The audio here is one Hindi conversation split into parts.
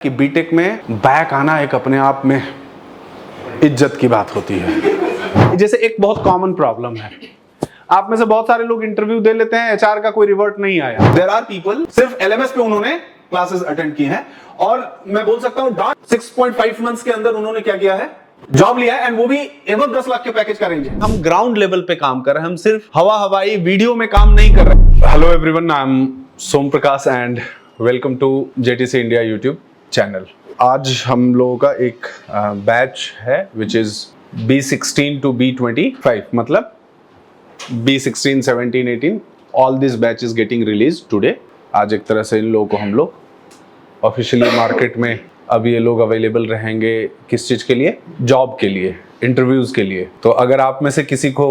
कि बीटेक में बैक आना एक अपने आप में इज्जत की बात होती है। जैसे एक बहुत कॉमन प्रॉब्लम है, आप में से बहुत सारे लोग इंटरव्यू दे लेते हैं, एचआर का कोई रिवर्ट नहीं आया। देयर आर पीपल सिर्फ एलएमएस पे उन्होंने क्लासेस अटेंड की हैं और मैं बोल सकता हूं 6.5 मंथ्स के अंदर उन्होंने क्या किया है, जॉब लिया है, एंड वो भी एवं 10 लाख के पैकेज का रेंज है। हम ग्राउंड लेवल पे काम कर रहे हैं, हम सिर्फ हवाई वीडियो में काम नहीं कर रहे। Hello everyone, I am Som Prakash and welcome to JTC India YouTube channel. आज हम लोगों का एक बैच है which is B16 to B25, मतलब B16, 17, 18 all this batch is getting release today. आज एक तरह से इन लोगों को हम लोग ऑफिशियली मार्केट में अब ये लोग अवेलेबल रहेंगे किस चीज़ के लिए, जॉब के लिए, इंटरव्यूज़ के लिए। तो अगर आप में से किसी को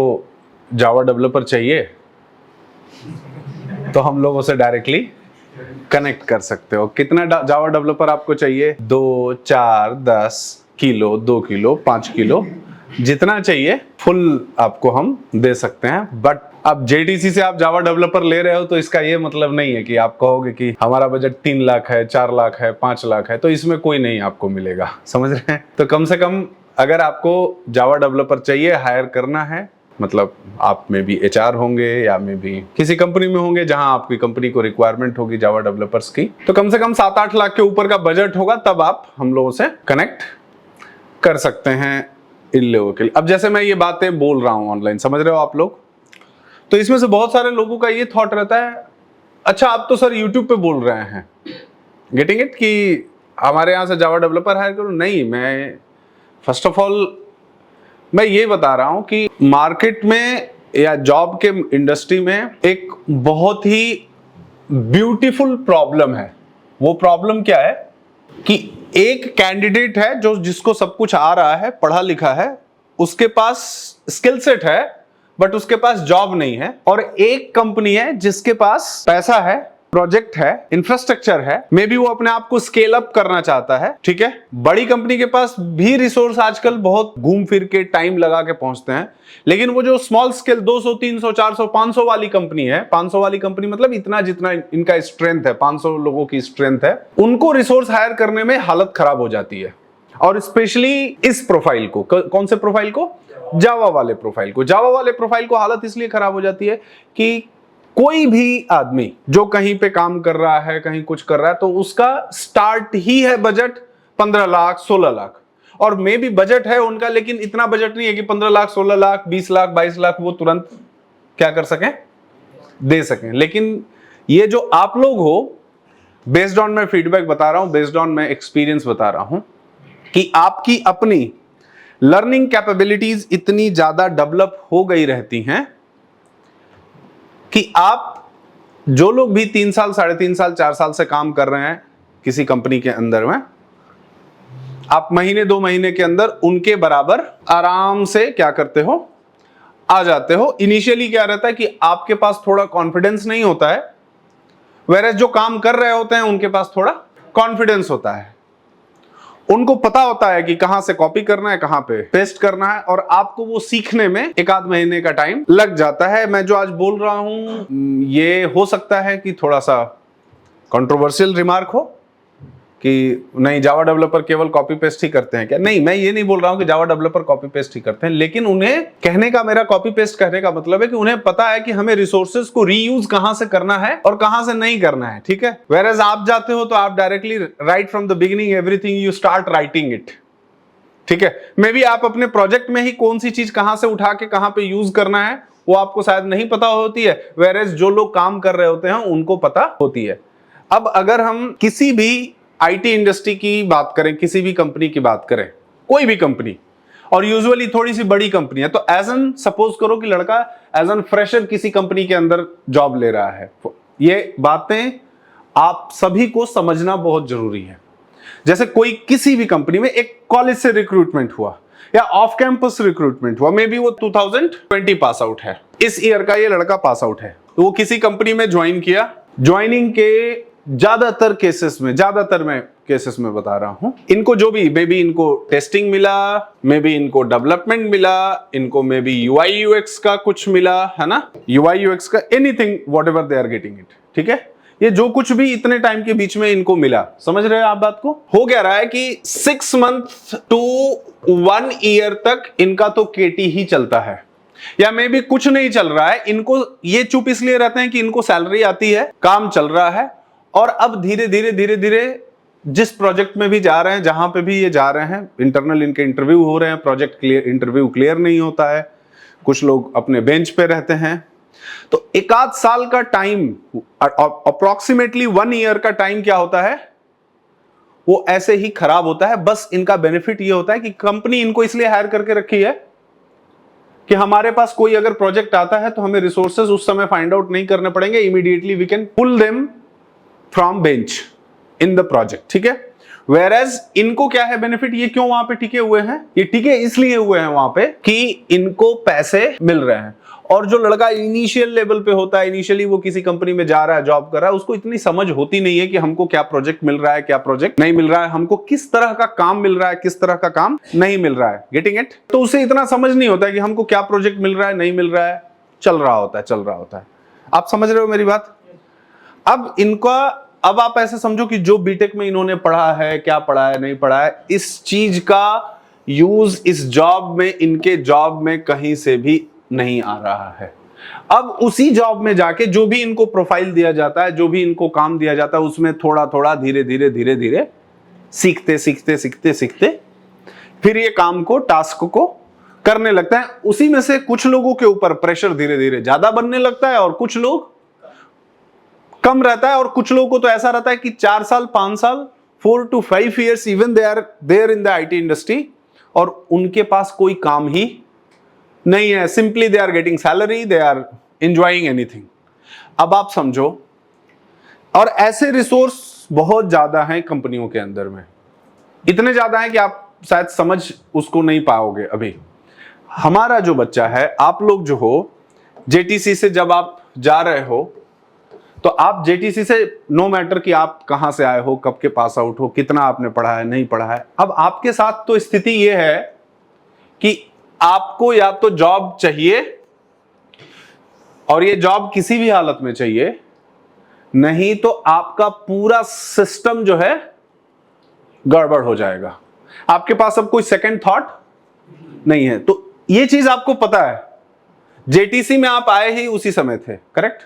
जावा डेवलपर चाहिए तो हम लोगों से डायरेक्टली कनेक्ट कर सकते हो। कितना जावा डेवलपर आपको चाहिए? 2, 4, 10 किलो, 2 किलो, 5 किलो, जितना चाहिए फुल आपको हम दे सकते हैं। बट अब जेटीसी से आप जावा डेवलपर ले रहे हो तो इसका ये मतलब नहीं है कि आप कहोगे कि हमारा बजट 3 लाख है, 4 लाख है, 5 लाख है, तो इसमें कोई नहीं आपको मिलेगा। समझ रहे हैं? तो कम से कम अगर आपको जावा डेवलपर चाहिए, हायर करना है, मतलब आप में भी एचआर होंगे या में भी किसी कंपनी में होंगे जहां आपकी कंपनी को रिक्वायरमेंट होगी जावा डेवलपर्स की, तो कम से कम 7-8 लाख के ऊपर का बजट होगा, तब आप हम लोगों से कनेक्ट कर सकते हैं इन लोगों के लिए। अब जैसे मैं ये बातें बोल रहा हूं ऑनलाइन, समझ रहे हो आप लोग? तो इसमें से बहुत सारे लोगों का ये थॉट रहता है, अच्छा आप तो सर यूट्यूब पे बोल रहे हैं, गेटिंग इट, कि हमारे यहाँ से जावा डेवलपर हायर करो। नहीं, मैं फर्स्ट ऑफ ऑल मैं ये बता रहा हूं कि मार्केट में या जॉब के इंडस्ट्री में एक बहुत ही ब्यूटीफुल प्रॉब्लम है। वो प्रॉब्लम क्या है कि एक कैंडिडेट है जो जिसको सब कुछ आ रहा है, पढ़ा लिखा है, उसके पास स्किल सेट है, बट उसके पास जॉब नहीं है। और एक कंपनी है जिसके पास पैसा है, प्रोजेक्ट है, इंफ्रास्ट्रक्चर है, मे बी वो अपने आप को स्केल अप करना चाहता है। ठीक है, बड़ी कंपनी के पास भी रिसोर्स आजकल बहुत घूम फिर के टाइम लगा के पहुंचते हैं, लेकिन वो जो स्मॉल स्केल 200, 300, 400, 500 वाली कंपनी है, 500 वाली कंपनी मतलब इतना जितना इनका स्ट्रेंथ है, 500 लोगों की स्ट्रेंथ है, उनको रिसोर्स हायर करने में हालत खराब हो जाती है। और स्पेशली इस प्रोफाइल को, कौन से प्रोफाइल को? जावा वाले प्रोफाइल को। जावा वाले प्रोफाइल को हालत इसलिए खराब हो जाती है कि कोई भी आदमी जो कहीं पे काम कर रहा है, कहीं कुछ कर रहा है, तो उसका स्टार्ट ही है बजट 15 लाख, 16 लाख, और मे भी बजट है उनका, लेकिन इतना बजट नहीं है कि 15 लाख, 16 लाख, 20 लाख, 22 लाख वो तुरंत क्या कर सकें, दे सकें। लेकिन ये जो आप लोग हो, बेस्ड ऑन मैं फीडबैक बता रहा हूं, बेस्ड ऑन मैं एक्सपीरियंस बता रहा हूं कि आपकी अपनी लर्निंग कैपेबिलिटीज इतनी ज्यादा डेवलप हो गई रहती हैं कि आप जो लोग भी 3 साल, 3.5 साल, 4 साल से काम कर रहे हैं किसी कंपनी के अंदर में, आप महीने 2 महीने के अंदर उनके बराबर आराम से क्या करते हो, आ जाते हो। इनिशियली क्या रहता है कि आपके पास थोड़ा कॉन्फिडेंस नहीं होता है, वेरेस जो काम कर रहे होते हैं उनके पास थोड़ा कॉन्फिडेंस होता है। उनको पता होता है कि कहां से कॉपी करना है, कहां पे पेस्ट करना है, और आपको वो सीखने में 1-आध महीने का टाइम लग जाता है। मैं जो आज बोल रहा हूं ये हो सकता है कि थोड़ा सा कंट्रोवर्शियल रिमार्क हो कि नहीं जावा डेवलपर केवल कॉपी पेस्ट ही करते हैं क्या? नहीं, मैं ये नहीं बोल रहा हूं कि जावा डेवलपर कॉपी पेस्ट ही करते हैं, लेकिन उन्हें कहने का, मेरा कॉपी पेस्ट कहने का मतलब है कि उन्हें पता है कि हमें रिसोर्सेज को रीयूज कहां से करना है और कहां से नहीं करना है। ठीक है, वेयर आप जाते हो तो आप directly right from the beginning everything you start writing it. ठीक है, मे बी आप अपने प्रोजेक्ट में ही कौन सी चीज कहां से उठा के कहां पे यूज करना है वो आपको शायद नहीं पता होती है, वेयर जो लोग काम कर रहे होते हैं उनको पता होती है। अब अगर हम किसी भी आईटी इंडस्ट्री की बात करें, किसी भी कंपनी की बात करें, कोई भी कंपनी, और यूजुअली थोड़ी सी बड़ी कंपनी है, तो एज एन सपोज करो कि लड़का एज एन फ्रेशर किसी कंपनी के अंदर जॉब ले रहा है। ये बातें आप सभी को समझना बहुत जरूरी है। जैसे कोई किसी भी कंपनी में एक कॉलेज से रिक्रूटमेंट हुआ या ऑफ कैंपस रिक्रूटमेंट हुआ, मे बी वो 2020 पास आउट है, इस ईयर का ये लड़का पास आउट है, तो वो किसी कंपनी में ज्वाइन किया। ज्वाइनिंग के ज्यादातर केसेस में बता रहा हूं, इनको जो भी मे बी इनको टेस्टिंग मिला, मे बी इनको डेवलपमेंट मिला, इनको मे बी यूआई यूएक्स का कुछ मिला, है ना, यूआई यूएक्स का anything, whatever they are getting it. ठीक है, ये जो कुछ भी इतने टाइम के बीच में इनको मिला, समझ रहे हैं आप बात को? हो क्या रहा है कि 6 मंथ टू 1 ईयर तक इनका तो केटी ही चलता है, या मे भी कुछ नहीं चल रहा है, इनको ये चुप इसलिए रहते हैं कि इनको सैलरी आती है, काम चल रहा है, और अब धीरे धीरे जिस प्रोजेक्ट में भी जा रहे हैं, जहां पे भी ये जा रहे हैं, इंटरनल इनके इंटरव्यू हो रहे हैं, प्रोजेक्ट क्लियर, इंटरव्यू क्लियर नहीं होता है, कुछ लोग अपने बेंच पे रहते हैं, तो 1 आध साल का टाइम, अप्रोक्सीमेटली 1 ईयर का टाइम क्या होता है, वो ऐसे ही खराब होता है। बस इनका बेनिफिट ये होता है कि कंपनी इनको इसलिए हायर करके रखी है कि हमारे पास कोई अगर प्रोजेक्ट आता है तो हमें रिसोर्सेज उस समय फाइंड आउट नहीं करने पड़ेंगे, immediately we can pull them from bench in the project, ठीक है। वेयर एज इनको क्या है बेनिफिट, ये क्यों वहां पे टिके हुए हैं, ये टिके इसलिए हुए हैं वहां पे कि इनको पैसे मिल रहे हैं। और जो लड़का इनिशियल लेवल पे होता है, इनिशियली वो किसी कंपनी में जा रहा है, जॉब कर रहा है, उसको इतनी समझ होती नहीं है कि हमको क्या प्रोजेक्ट मिल रहा है, क्या प्रोजेक्ट नहीं मिल रहा है, हमको किस तरह का काम मिल रहा है, किस तरह का काम नहीं मिल रहा है, गेटिंग इट। तो उसे इतना समझ नहीं होता है कि हमको क्या प्रोजेक्ट मिल रहा है, नहीं मिल रहा है, चल रहा होता है। आप समझ रहे हो मेरी बात? अब आप ऐसे समझो कि जो बीटेक में इन्होंने पढ़ा है, क्या पढ़ा है, नहीं पढ़ा है, इस चीज का यूज इस जॉब में, इनके जॉब में कहीं से भी नहीं आ रहा है। अब उसी जॉब में जाके जो भी इनको प्रोफाइल दिया जाता है, जो भी इनको काम दिया जाता है, उसमें थोड़ा थोड़ा धीरे धीरे सीखते फिर ये काम को, टास्क को करने लगता है। उसी में से कुछ लोगों के ऊपर प्रेशर धीरे धीरे ज्यादा बनने लगता है और कुछ लोग कम रहता है, और कुछ लोगों को तो ऐसा रहता है कि 4 साल 5 साल 4 to 5 years even they are there in the IT industry और उनके पास कोई काम ही नहीं है, simply they are getting salary, they are enjoying anything. अब आप समझो, और ऐसे रिसोर्स बहुत ज्यादा हैं कंपनियों के अंदर में, इतने ज्यादा हैं कि आप शायद समझ उसको नहीं पाओगे। अभी हमारा जो बच्चा है, आप लोग जो हो, जेटीसी से जब आप जा रहे हो, तो आप जेटीसी से नो मैटर कि आप कहां से आए हो, कब के पास आउट हो, कितना आपने पढ़ा है, नहीं पढ़ा है, अब आपके साथ तो स्थिति यह है कि आपको या तो जॉब चाहिए, और ये जॉब किसी भी हालत में चाहिए, नहीं तो आपका पूरा सिस्टम जो है गड़बड़ हो जाएगा। आपके पास अब कोई सेकंड थॉट नहीं है। तो ये चीज आपको पता है, जेटीसी में आप आए ही उसी समय थे, करेक्ट?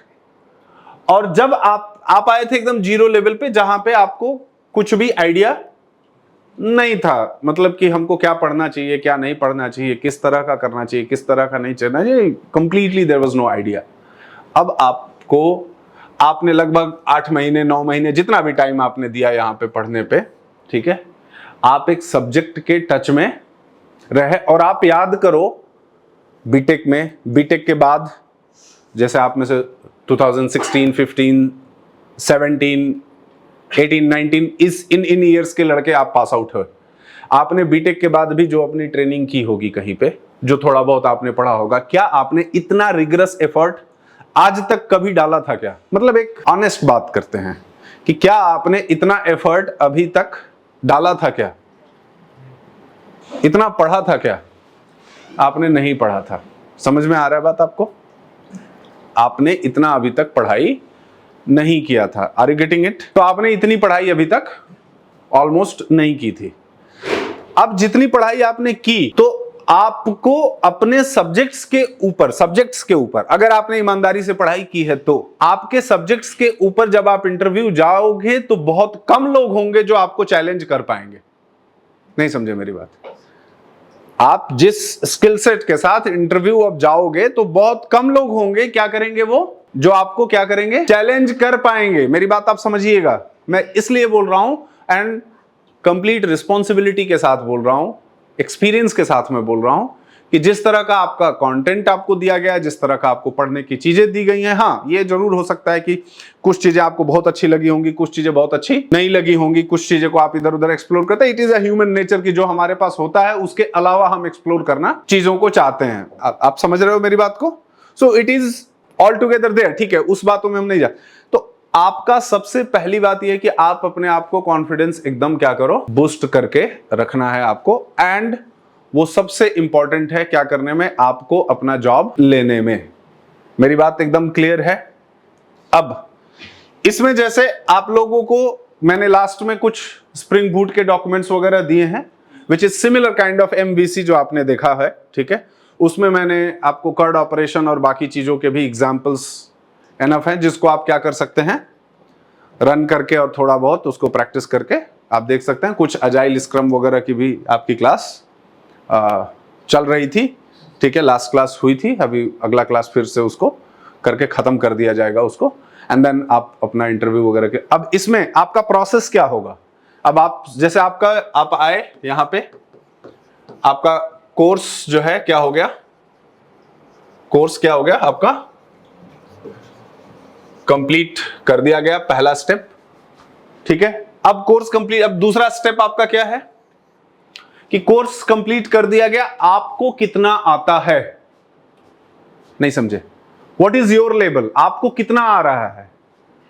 और जब आप आए थे एकदम जीरो लेवल पे, जहां पे आपको कुछ भी आइडिया नहीं था, मतलब कि हमको क्या पढ़ना चाहिए, क्या नहीं पढ़ना चाहिए, किस तरह का करना चाहिए, किस तरह का नहीं करना चाहिए, completely there was no idea. अब आपने लगभग 8 महीने 9 महीने जितना भी टाइम आपने दिया यहाँ पे पढ़ने पे, ठीक है, आप एक सब्जेक्ट के टच में रहे। और आप याद करो, बीटेक के बाद जैसे आप में से 2016, 15, 17, 18, 19 इन ईयर्स के लड़के आप पास आउट हो, आपने बीटेक के बाद भी जो अपनी ट्रेनिंग की होगी कहीं पे, जो थोड़ा बहुत आपने पढ़ा होगा, क्या आपने इतना रिगरस एफर्ट आज तक कभी डाला था क्या? मतलब एक ऑनेस्ट बात करते हैं कि क्या आपने इतना एफर्ट अभी तक डाला था क्या? इतना पढ़ा था क्या? आपने नहीं पढ़ा था। समझ में आ रहा है बात आपको? आपने इतना अभी तक पढ़ाई नहीं किया था। Are you getting it? तो आपने इतनी पढ़ाई अभी तक ऑलमोस्ट नहीं की थी। अब जितनी पढ़ाई आपने की, तो आपको अपने सब्जेक्ट्स के ऊपर अगर आपने ईमानदारी से पढ़ाई की है, तो आपके सब्जेक्ट्स के ऊपर जब आप इंटरव्यू जाओगे तो बहुत कम लोग होंगे जो आपको चैलेंज कर पाएंगे। नहीं समझे मेरी बात? आप जिस स्किल सेट के साथ इंटरव्यू अब जाओगे तो बहुत कम लोग होंगे, क्या करेंगे वो, जो आपको क्या करेंगे, चैलेंज कर पाएंगे। मेरी बात आप समझिएगा, मैं इसलिए बोल रहा हूं, एंड कंप्लीट रिस्पॉन्सिबिलिटी के साथ बोल रहा हूं, एक्सपीरियंस के साथ में बोल रहा हूं कि जिस तरह का आपका कंटेंट आपको दिया गया है, जिस तरह का आपको पढ़ने की चीजें दी गई हैं, हाँ ये जरूर हो सकता है कि कुछ चीजें आपको बहुत अच्छी लगी होंगी, कुछ चीजें बहुत अच्छी नहीं लगी होंगी, कुछ चीजें को आप इधर उधर एक्सप्लोर करते हैं। It is a human nature की जो हमारे पास होता है, उसके अलावा हम एक्सप्लोर करना चीजों को चाहते हैं। आप समझ रहे हो मेरी बात को? So it is all together there, ठीक है, उस बातों में हम नहीं जाते। तो आपका सबसे पहली बात यह है कि आप अपने आप को कॉन्फिडेंस एकदम क्या करो, बूस्ट करके रखना है आपको। एंड वो सबसे इंपॉर्टेंट है क्या करने में, आपको अपना जॉब लेने में। मेरी बात एकदम क्लियर है? अब इसमें जैसे आप लोगों को मैंने लास्ट में कुछ स्प्रिंग बूट के डॉक्यूमेंट्स वगैरह दिए हैं, which is similar kind of MVC जो आपने देखा है, ठीक है। उसमें मैंने आपको कर्ड ऑपरेशन और बाकी चीजों के भी एग्जाम्पल्स एनफ हैं, जिसको आप क्या कर सकते हैं, रन करके और थोड़ा बहुत उसको प्रैक्टिस करके आप देख सकते हैं। कुछ अजाइल स्क्रम वगैरह की भी आपकी क्लास चल रही थी, ठीक है। लास्ट क्लास हुई थी, अभी अगला क्लास फिर से उसको करके खत्म कर दिया जाएगा उसको, एंड देन आप अपना इंटरव्यू वगैरह के। अब इसमें आपका प्रोसेस क्या होगा, अब आप जैसे आप आए यहां पे, आपका कोर्स जो है क्या हो गया, कोर्स क्या हो गया आपका, कंप्लीट कर दिया गया पहला स्टेप, ठीक है। अब कोर्स कंप्लीट, अब दूसरा स्टेप आपका क्या है कि कोर्स कंप्लीट कर दिया गया, आपको कितना आता है, नहीं समझे, व्हाट इज योर लेवल, आपको कितना आ रहा है,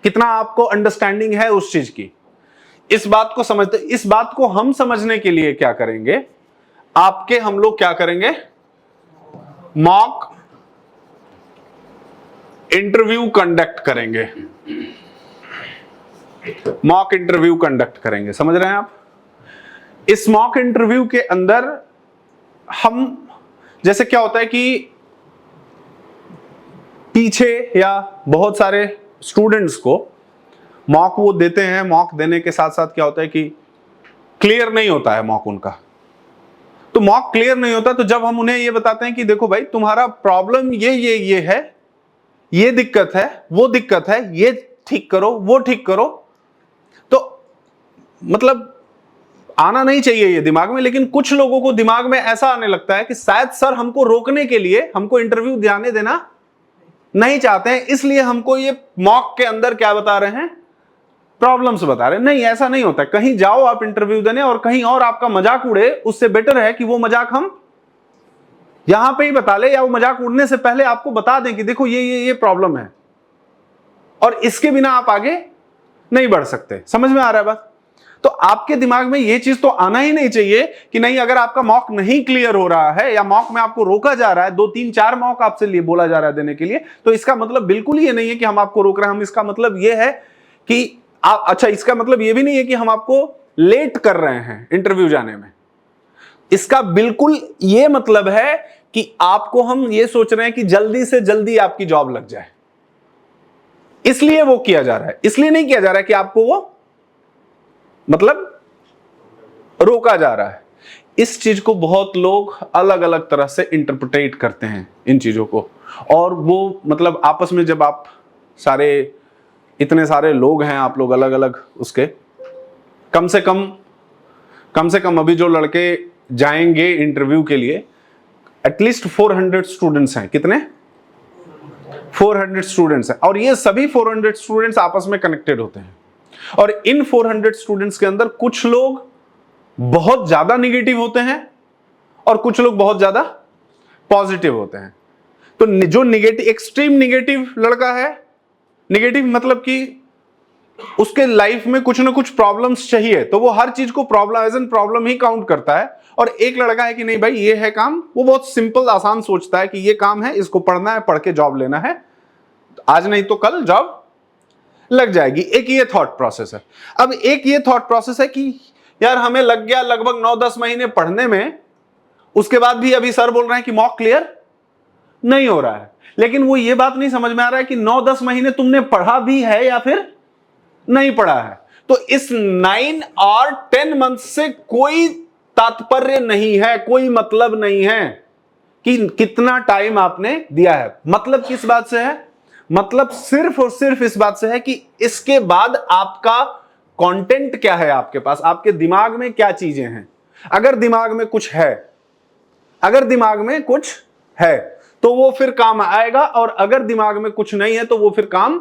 कितना आपको अंडरस्टैंडिंग है उस चीज की। इस बात को समझते, इस बात को हम समझने के लिए क्या करेंगे, आपके हम लोग क्या करेंगे, मॉक इंटरव्यू कंडक्ट करेंगे, मॉक इंटरव्यू कंडक्ट करेंगे, समझ रहे हैं आप। इस मॉक इंटरव्यू के अंदर हम, जैसे क्या होता है कि पीछे या बहुत सारे स्टूडेंट्स को मॉक वो देते हैं, मॉक देने के साथ साथ क्या होता है कि क्लियर नहीं होता है मॉक उनका। तो मॉक क्लियर नहीं होता, तो जब हम उन्हें ये बताते हैं कि देखो भाई तुम्हारा प्रॉब्लम ये है, ये दिक्कत है, वो दिक्कत है, ये ठीक करो, वो ठीक करो, तो मतलब आना नहीं चाहिए ये दिमाग में, लेकिन कुछ लोगों को दिमाग में ऐसा आने लगता है कि शायद सर हमको रोकने के लिए हमको इंटरव्यू जाने देना नहीं चाहते हैं, इसलिए हमको ये मॉक के अंदर क्या बता रहे हैं, प्रॉब्लम्स बता रहे हैं। नहीं, ऐसा नहीं होता। कहीं जाओ आप इंटरव्यू देने और कहीं और आपका मजाक उड़े, उससे बेटर है कि वो मजाक हम यहां पे ही बता ले, या वो मजाक उड़ने से पहले आपको बता दें कि देखो ये प्रॉब्लम है, और इसके बिना आप आगे नहीं बढ़ सकते। समझ में आ रहा है बात। तो आपके दिमाग में ये चीज तो आना ही नहीं चाहिए कि नहीं, अगर आपका मॉक नहीं क्लियर हो रहा है या मॉक में आपको रोका जा रहा है, 2 3 4 मॉक आपसे लिए बोला जा रहा है देने के लिए, तो इसका मतलब बिल्कुल ये नहीं है कि हम आपको रोक रहे हैं। हम इसका मतलब ये है कि आप, अच्छा इसका मतलब ये भी नहीं है कि हम आपको लेट कर रहे हैं इंटरव्यू जाने में। इसका बिल्कुल ये मतलब है कि आपको हम ये सोच रहे हैं कि जल्दी से जल्दी आपकी जॉब लग जाए, इसलिए वो किया जा रहा है। इसलिए नहीं किया जा रहा है कि आपको वो मतलब रोका जा रहा है। इस चीज को बहुत लोग अलग अलग तरह से इंटरप्रेट करते हैं इन चीजों को, और वो मतलब आपस में जब आप सारे इतने सारे लोग हैं, आप लोग अलग अलग उसके, कम से कम अभी जो लड़के जाएंगे इंटरव्यू के लिए, एटलीस्ट 400 स्टूडेंट्स हैं। कितने? 400 स्टूडेंट्स हैं, और ये सभी 400 स्टूडेंट्स आपस में कनेक्टेड होते हैं। और इन 400 स्टूडेंट्स के अंदर कुछ लोग बहुत ज्यादा निगेटिव होते हैं और कुछ लोग बहुत ज्यादा पॉजिटिव होते हैं। तो जो निगेटिव, एक्सट्रीम निगेटिव लड़का है, निगेटिव मतलब कि उसके लाइफ में कुछ ना कुछ प्रॉब्लम्स चाहिए, तो वो हर चीज को प्रॉब्लम एज एन प्रॉब्लम ही काउंट करता है। और एक लड़का है कि नहीं भाई ये है काम, वो बहुत सिंपल आसान सोचता है कि ये काम है, इसको पढ़ना है, पढ़ के जॉब लेना है, आज नहीं तो कल जॉब लग जाएगी। एक ये थॉट प्रोसेस है। अब एक ये थॉट प्रोसेस है कि यार हमें लग गया लगभग 9-10 महीने पढ़ने में, उसके बाद भी अभी सर बोल रहे हैं कि मॉक क्लियर नहीं हो रहा है। लेकिन वो ये बात नहीं समझ में आ रहा है कि 9-10 महीने तुमने पढ़ा भी है या फिर नहीं पढ़ा है। तो इस 9 और 10 मंथ से कोई तात्पर्य नहीं है, कोई मतलब नहीं है कि कितना टाइम आपने दिया है। मतलब किस बात से है? मतलब सिर्फ और सिर्फ इस बात से है कि इसके बाद आपका कंटेंट क्या है, आपके पास, आपके दिमाग में क्या चीजें हैं। अगर दिमाग में कुछ है, अगर दिमाग में कुछ है तो वो फिर काम आएगा, और अगर दिमाग में कुछ नहीं है तो वो फिर काम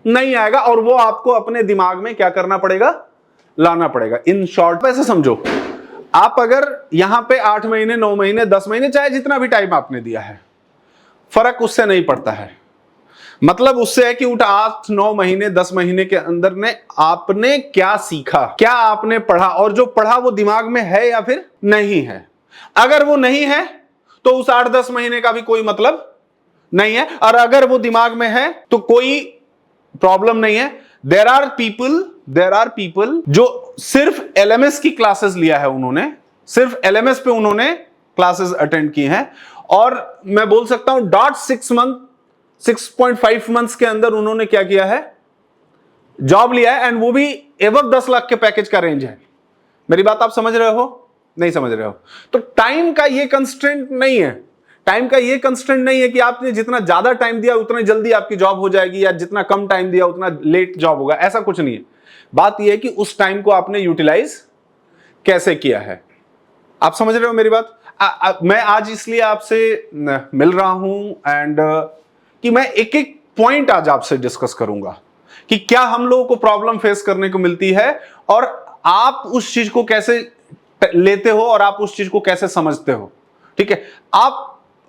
नहीं आएगा, और वो आपको अपने दिमाग में क्या करना पड़ेगा, लाना पड़ेगा। इन शॉर्ट ऐसे समझो, आप अगर यहां पे 8 महीने 9 महीने 10 महीने चाहे जितना भी टाइम आपने दिया है, फर्क उससे नहीं पड़ता है। मतलब उससे है कि 8-9 महीने 10 महीने के अंदर ने आपने क्या सीखा, क्या आपने पढ़ा, और जो पढ़ा वो दिमाग में है या फिर नहीं है। अगर वो नहीं है तो उस 8-10 महीने का भी कोई मतलब नहीं है, और अगर वो दिमाग में है तो कोई प्रॉब्लम नहीं है। देयर आर पीपल जो सिर्फ एलएमएस की क्लासेस लिया है, उन्होंने सिर्फ एलएमएस पे उन्होंने क्लासेस अटेंड की हैं, और मैं बोल सकता हूं 6.5 मंथ्स के अंदर उन्होंने क्या किया है, जॉब लिया है, एंड वो भी एवं 10 लाख के पैकेज का रेंज है। मेरी बात आप समझ रहे हो? नहीं समझ रहे हो? तो टाइम का ये कंस्ट्रेंट नहीं है, टाइम का ये कंस्ट्रेंट नहीं है कि आपने जितना ज्यादा टाइम दिया उतना जल्दी आपकी जॉब हो जाएगी, या जितना कम टाइम दिया उतना लेट जॉब होगा, ऐसा कुछ नहीं है। बात यह है कि उस टाइम को आपने यूटिलाइज कैसे किया है। आप समझ रहे हो मेरी बात? मैं आज इसलिए आपसे मिल रहा हूं एंड कि मैं एक एक पॉइंट आज आपसे डिस्कस करूंगा कि क्या हम लोगों को प्रॉब्लम फेस करने को मिलती है, और आप उस चीज को कैसे लेते हो, और आप उस चीज को कैसे समझते हो। ठीक है,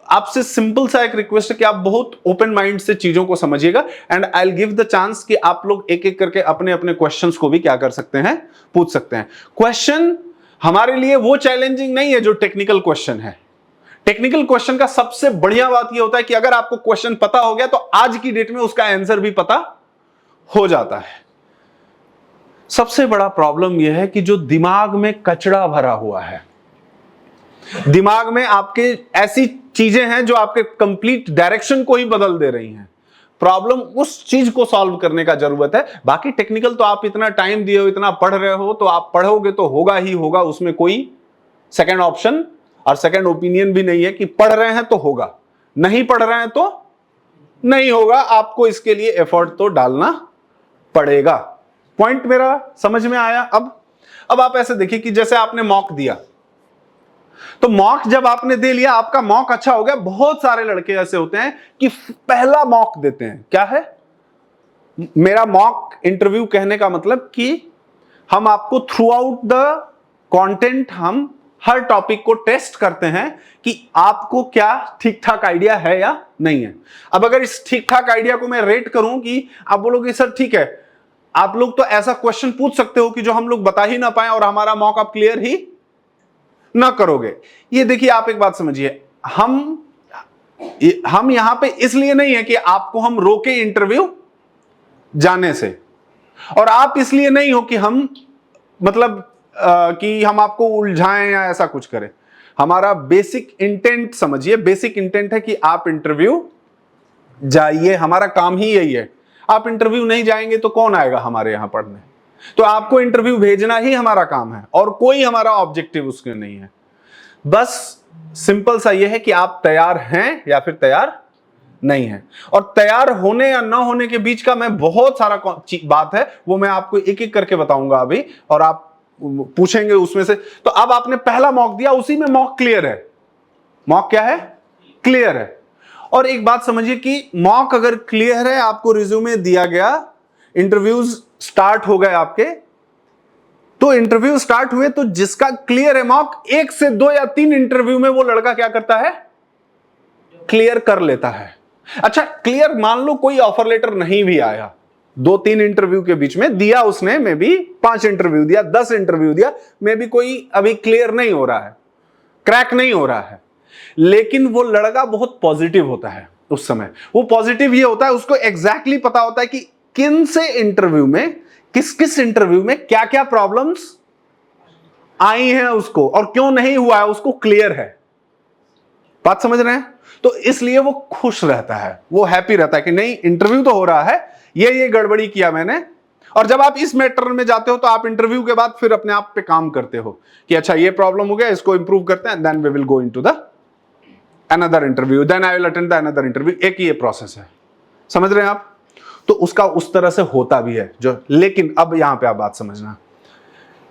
आपसे सिंपल सा एक रिक्वेस्ट है कि आप बहुत ओपन माइंड से चीजों को समझिएगा, and I will give the chance कि आप लोग एक एक करके अपने अपने क्वेश्चंस को भी क्या कर सकते हैं, पूछ सकते हैं। क्वेश्चन हमारे लिए वो चैलेंजिंग नहीं है जो टेक्निकल क्वेश्चन है। टेक्निकल क्वेश्चन का सबसे बढ़िया बात यह होता है कि अगर आपको क्वेश्चन पता हो गया तो आज की डेट में उसका आंसर भी पता हो जाता है। सबसे बड़ा प्रॉब्लम यह है कि जो दिमाग में कचरा भरा हुआ है, दिमाग में आपके ऐसी चीजें हैं जो आपके कंप्लीट डायरेक्शन को ही बदल दे रही हैं। प्रॉब्लम उस चीज को सॉल्व करने का जरूरत है। बाकी टेक्निकल तो आप इतना टाइम दिए हो, इतना पढ़ रहे हो, तो आप पढ़ोगे तो होगा ही होगा, उसमें कोई सेकंड ऑप्शन और सेकंड ओपिनियन भी नहीं है कि पढ़ रहे हैं तो होगा, नहीं पढ़ रहे हैं तो नहीं होगा। आपको इसके लिए एफर्ट तो डालना पड़ेगा। पॉइंट मेरा समझ में आया? अब आप ऐसे देखिए कि जैसे आपने मॉक दिया, तो मॉक जब आपने दे लिया, आपका मॉक अच्छा हो गया। बहुत सारे लड़के ऐसे होते हैं कि पहला मॉक देते हैं। क्या है मेरा मॉक इंटरव्यू कहने का मतलब? कि हम आपको थ्रू आउट द कंटेंट हम हर टॉपिक को टेस्ट करते हैं कि आपको क्या ठीक ठाक आइडिया है या नहीं है। अब अगर इस ठीक ठाक आइडिया को मैं रेट करूं कि आप बोलोगे सर ठीक है, आप लोग तो ऐसा क्वेश्चन पूछ सकते हो कि जो हम लोग बता ही ना पाए और हमारा मॉक आप क्लियर ही ना करोगे। ये देखिए, आप एक बात समझिए, हम यहां पे इसलिए नहीं है कि आपको हम रोके इंटरव्यू जाने से, और आप इसलिए नहीं हो कि हम मतलब कि हम आपको उलझाएं या ऐसा कुछ करें। हमारा बेसिक इंटेंट समझिए, बेसिक इंटेंट है कि आप इंटरव्यू जाइए। हमारा काम ही यही है। आप इंटरव्यू नहीं जाएंगे तो कौन आएगा हमारे यहां पढ़ने? तो आपको इंटरव्यू भेजना ही हमारा काम है, और कोई हमारा ऑब्जेक्टिव उसके नहीं है। बस सिंपल सा यह है कि आप तैयार हैं या फिर तैयार नहीं है। और तैयार होने या ना होने के बीच का मैं बहुत सारा बात है, वो मैं आपको एक एक करके बताऊंगा अभी, और आप पूछेंगे उसमें से। तो अब आपने पहला मॉक दिया, उसी में मॉक क्लियर है। मॉक क्या है? क्लियर है। और एक बात समझिए कि मॉक अगर क्लियर है, आपको रिज्यूमे दिया गया, इंटरव्यूज स्टार्ट हो गए आपके, तो इंटरव्यू स्टार्ट हुए, तो जिसका क्लियर है मॉक, 1 से 2 या 3 इंटरव्यू में वो लड़का क्या करता है? क्लियर कर लेता है। अच्छा, क्लियर मान लो कोई ऑफर लेटर नहीं भी आया, 2-3 इंटरव्यू के बीच में दिया उसने, मे बी 5 इंटरव्यू दिया, 10 इंटरव्यू दिया, मे बी कोई अभी क्लियर नहीं हो रहा है, क्रैक नहीं हो रहा है, लेकिन वो लड़का बहुत पॉजिटिव होता है उस समय। वो पॉजिटिव ये होता है, उसको एग्जैक्टली पता होता है कि किन से इंटरव्यू में, किस किस इंटरव्यू में क्या क्या प्रॉब्लम्स आई हैं उसको, और क्यों नहीं हुआ है उसको क्लियर है। बात समझ रहे हैं? तो इसलिए वो खुश रहता है, वो हैप्पी रहता है कि नहीं, इंटरव्यू तो हो रहा है, ये गड़बड़ी किया मैंने। और जब आप इस मैटर में जाते हो तो आप इंटरव्यू के बाद फिर अपने आप पे काम करते हो कि अच्छा ये प्रॉब्लम हो गया, इसको इंप्रूव करते हैं, then we will go into the another interview, then I will attend the another interview. एक ये प्रोसेस है, समझ रहे हैं आप? तो उसका उस तरह से होता भी है जो। लेकिन अब यहां पे आप बात समझना,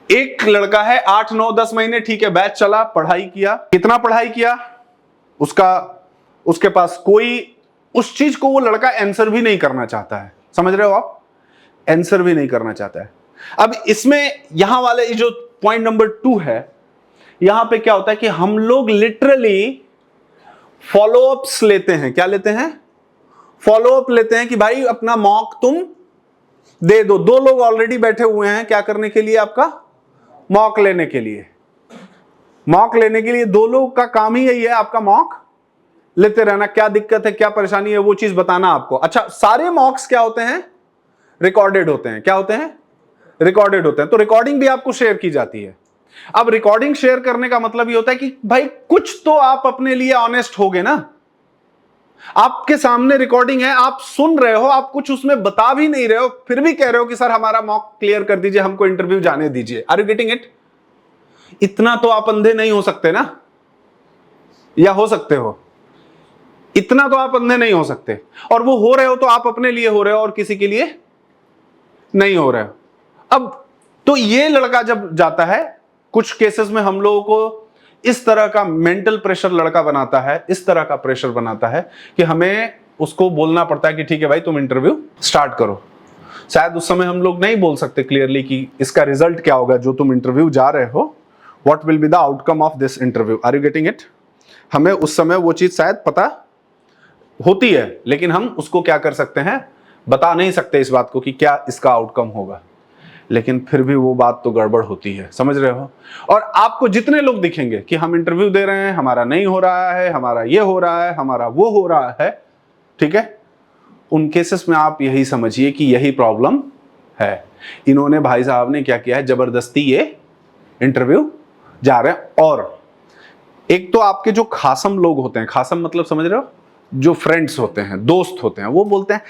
एक लड़का है 8, 9, 10 महीने, ठीक है, बैच चला, पढ़ाई किया, कितना पढ़ाई किया, उसके पास कोई उस चीज को वो लड़का आंसर भी नहीं करना चाहता है। समझ रहे हो आप? आंसर भी नहीं करना चाहता है। अब इसमें यहां वाले जो पॉइंट नंबर 2 है, यहां पे क्या होता है कि हम लोग लिटरली फॉलोअप्स लेते हैं। क्या लेते हैं? फॉलोअप लेते हैं कि भाई अपना मॉक तुम दे दो। 2 लोग ऑलरेडी बैठे हुए हैं क्या करने के लिए? आपका मॉक लेने के लिए। मॉक लेने के लिए 2 लोग का काम ही यही है, आपका मॉक लेते रहना। क्या दिक्कत है, क्या परेशानी है, वो चीज बताना आपको। अच्छा, सारे मॉक्स क्या होते हैं? रिकॉर्डेड होते हैं। क्या होते हैं? रिकॉर्डेड होते हैं। तो रिकॉर्डिंग भी आपको शेयर की जाती है। अब रिकॉर्डिंग शेयर करने का मतलब ये होता है कि भाई कुछ तो आप अपने लिए ऑनेस्ट होगे ना। आपके सामने रिकॉर्डिंग है, आप सुन रहे हो, आप कुछ उसमें बता भी नहीं रहे हो, फिर भी कह रहे हो कि सर हमारा मॉक क्लियर कर दीजिए, हमको इंटरव्यू जाने दीजिए। Are you getting it? इतना तो आप अंधे नहीं हो सकते ना, या हो सकते हो? इतना तो आप अंधे नहीं हो सकते। और वो हो रहे हो तो आप अपने लिए हो रहे हो और किसी के लिए नहीं हो रहे हो। अब तो ये लड़का जब जाता है, कुछ केसेस में हम लोगों को इस तरह का मेंटल प्रेशर लड़का बनाता है, इस तरह का प्रेशर बनाता है कि हमें उसको बोलना पड़ता है कि ठीक है भाई तुम इंटरव्यू स्टार्ट करो। शायद उस समय हम लोग नहीं बोल सकते क्लियरली कि इसका रिजल्ट क्या होगा, जो तुम इंटरव्यू जा रहे हो, what will be the outcome of this interview. Are you getting it? हमें उस समय वो चीज शायद पता होती है, लेकिन हम उसको क्या कर सकते हैं, बता नहीं सकते इस बात को कि क्या इसका आउटकम होगा। लेकिन फिर भी वो बात तो गड़बड़ होती है, समझ रहे हो? और आपको जितने लोग दिखेंगे कि हम इंटरव्यू दे रहे हैं, हमारा नहीं हो रहा है, हमारा ये हो रहा है, हमारा वो हो रहा है, ठीक है, उन केसेस में आप यही समझिए कि यही प्रॉब्लम है। इन्होंने, भाई साहब ने क्या किया है, जबरदस्ती ये इंटरव्यू जा रहे हैं। और एक तो आपके जो खासम लोग होते हैं, खासम मतलब समझ रहे हो, जो फ्रेंड्स होते हैं, दोस्त होते हैं, वो बोलते हैं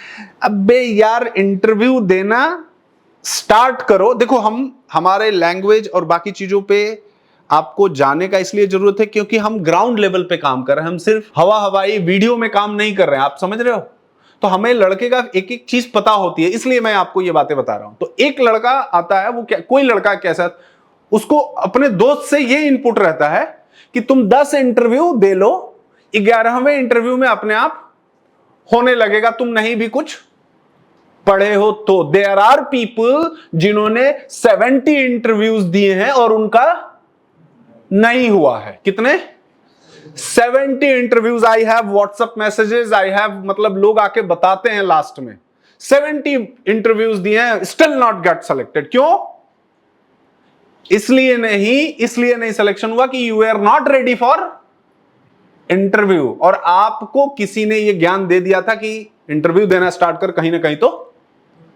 अबे यार इंटरव्यू देना स्टार्ट करो। देखो, हम हमारे लैंग्वेज और बाकी चीजों पे आपको जाने का इसलिए जरूरत है क्योंकि हम ग्राउंड लेवल पे काम कर रहे हैं, हम सिर्फ हवाई वीडियो में काम नहीं कर रहे हैं, आप समझ रहे हो? तो हमें लड़के का एक एक चीज पता होती है, इसलिए मैं आपको ये बातें बता रहा हूं। तो एक लड़का आता है, वो क्या, कोई लड़का कैसा, उसको अपने दोस्त से ये इनपुट रहता है कि तुम 10 इंटरव्यू दे लो, 11वें इंटरव्यू में अपने आप होने लगेगा, तुम नहीं भी कुछ पढ़े हो तो। देयर आर पीपल जिन्होंने 70 इंटरव्यूज दिए हैं और उनका नहीं हुआ है। कितने? 70 interviews. I have WhatsApp messages, I have, मतलब लोग आके बताते हैं लास्ट में 70 इंटरव्यूज दिए हैं, स्टिल नॉट गेट सेलेक्टेड। क्यों? इसलिए नहीं सिलेक्शन हुआ कि you are not ready for interview. और आपको किसी ने यह ज्ञान दे दिया था कि इंटरव्यू देना स्टार्ट कर, कहीं ना कहीं तो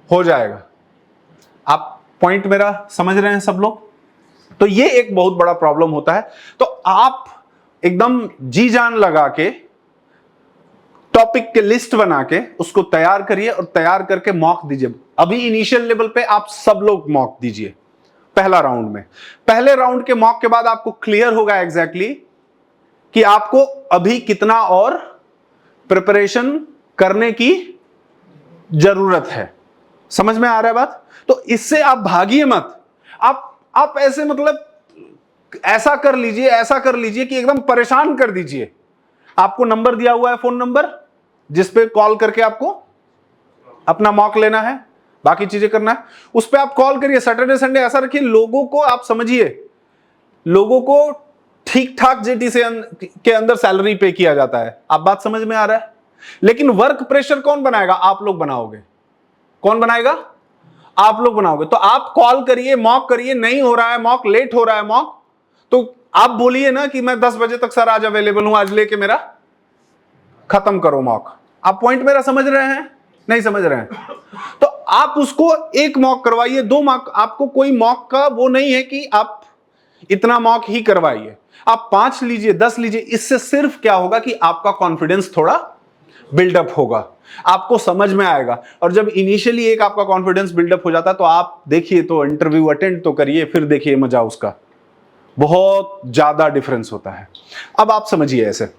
हो जाएगा। आप पॉइंट मेरा समझ रहे हैं सब लोग? तो ये एक बहुत बड़ा प्रॉब्लम होता है। तो आप एकदम जी जान लगा के टॉपिक के लिस्ट बना के उसको तैयार करिए और तैयार करके मॉक दीजिए। अभी इनिशियल लेवल पे आप सब लोग मॉक दीजिए पहला राउंड में। पहले राउंड के मॉक के बाद आपको क्लियर होगा एग्जैक्टली कि आपको अभी कितना और प्रिपरेशन करने की जरूरत है। समझ में आ रहा है बात? तो इससे आप भागिए मत। आप ऐसे, मतलब ऐसा कर लीजिए कि एकदम परेशान कर दीजिए। आपको नंबर दिया हुआ है, फोन नंबर, जिस पे कॉल करके आपको अपना मॉक लेना है, बाकी चीजें करना है, उस पे आप कॉल करिए। सैटरडे संडे ऐसा रखिए, लोगों को आप समझिए, लोगों को ठीक ठाक जेटी से के अंदर सैलरी पे किया जाता है। आप बात समझ में आ रहा है? लेकिन वर्क प्रेशर कौन बनाएगा? आप लोग बनाओगे। कौन बनाएगा? आप लोग बनाओगे। तो आप कॉल करिए, मॉक करिए, नहीं हो रहा है मॉक, लेट हो रहा है मॉक, तो आप बोलिए ना कि मैं 10 बजे तक सर आज अवेलेबल हूं, आज लेके मेरा खत्म करो मॉक। आप पॉइंट मेरा समझ रहे हैं? नहीं समझ रहे हैं? तो आप उसको एक मॉक करवाइए, 2 मॉक। आपको कोई मॉक का वो नहीं है कि आप इतना मॉक ही करवाइए, आप 5 लीजिए, 10 लीजिए। इससे सिर्फ क्या होगा कि आपका कॉन्फिडेंस थोड़ा बिल्डअप होगा, आपको समझ में आएगा। और जब इनिशियली एक आपका कॉन्फिडेंस बिल्डअप हो जाता है तो आप देखिए, तो इंटरव्यू अटेंड तो करिए, फिर देखिए मजा, उसका बहुत ज्यादा डिफरेंस होता है। अब आप समझिए, ऐसे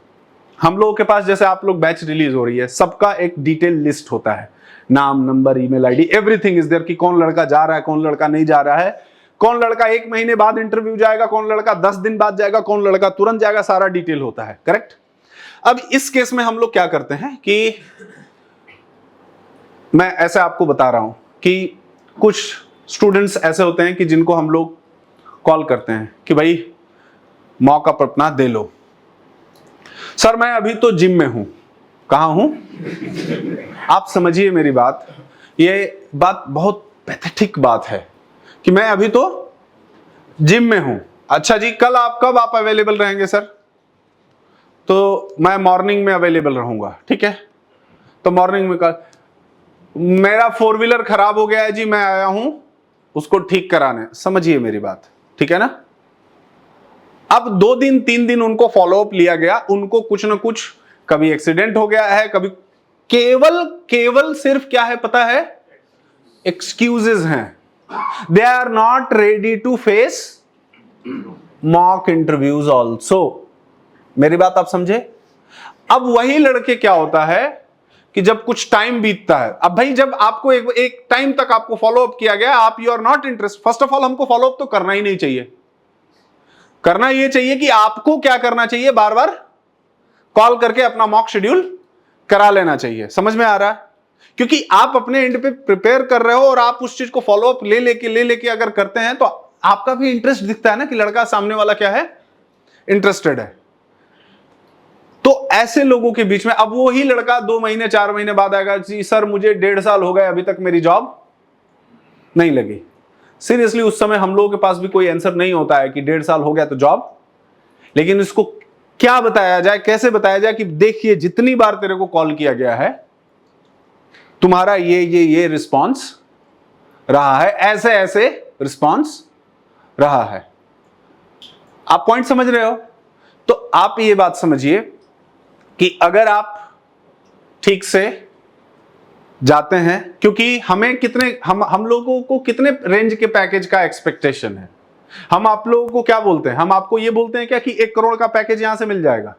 हम लोगों के पास, जैसे आप लोग बैच रिलीज हो रही है, सबका एक डिटेल लिस्ट होता है, नाम, number, email ID, everything is there, कि कौन लड़का जा रहा है, कौन लड़का नहीं जा रहा है, कौन लड़का 1 महीने बाद इंटरव्यू जाएगा, कौन लड़का 10 दिन बाद जाएगा, कौन लड़का तुरंत जाएगा, सारा डिटेल होता है। करेक्ट? अब इस केस में हम लोग क्या करते हैं कि मैं ऐसे आपको बता रहा हूं कि कुछ स्टूडेंट्स ऐसे होते हैं कि जिनको हम लोग कॉल करते हैं कि भाई मॉक अप अपना दे लो। सर मैं अभी तो जिम में हूं। कहां हूं? आप समझिए मेरी बात, ये बात बहुत पैथेटिक बात है कि मैं अभी तो जिम में हूं। अच्छा जी, कल आप कब आप अवेलेबल रहेंगे? सर तो मैं मॉर्निंग में अवेलेबल रहूंगा। ठीक है, तो मॉर्निंग में कल मेरा 4 व्हीलर खराब हो गया है जी, मैं आया हूं उसको ठीक कराने, समझिए मेरी बात, ठीक है ना। अब 2 दिन 3 दिन उनको फॉलोअप लिया गया, उनको कुछ ना कुछ, कभी एक्सीडेंट हो गया है, कभी, केवल सिर्फ क्या है पता है, एक्सक्यूजेस हैं। They are not ready to face mock interviews also. मेरी बात आप समझे। अब वही लड़के क्या होता है कि जब कुछ टाइम बीतता है, अब भाई जब आपको एक टाइम तक आपको फॉलोअप किया गया, आप you are not interest, first of all हमको फॉलोअप तो करना ही नहीं चाहिए। करना यह चाहिए कि आपको क्या करना चाहिए, बार बार कॉल करके अपना मॉक शेड्यूल करा लेना चाहिए। समझ में आ रहा है, क्योंकि आप अपने एंड पे प्रिपेयर कर रहे हो और आप उस चीज को फॉलोअप ले लेके अगर करते हैं तो आपका भी इंटरेस्ट दिखता है ना कि लड़का सामने वाला क्या है, इंटरेस्टेड है। तो ऐसे लोगों के बीच में अब वो ही लड़का 2 महीने 4 महीने बाद आएगा, जी सर मुझे 1.5 साल हो गए अभी तक मेरी जॉब नहीं लगी। सीरियसली उस समय हम लोगों के पास भी कोई आंसर नहीं होता है कि 1.5 साल हो गया तो जॉब, लेकिन इसको क्या बताया जाए, कैसे बताया जाए कि देखिए जितनी बार तेरे को कॉल किया गया है तुम्हारा ये रिस्पॉन्स रहा है, ऐसे ऐसे रिस्पॉन्स रहा है। आप पॉइंट समझ रहे हो। तो आप ये बात समझिए कि अगर आप ठीक से जाते हैं, क्योंकि हमें कितने, हम लोगों को कितने रेंज के पैकेज का एक्सपेक्टेशन है, हम आप लोगों को क्या बोलते हैं, हम आपको ये बोलते हैं क्या कि 1 करोड़ का पैकेज यहां से मिल जाएगा,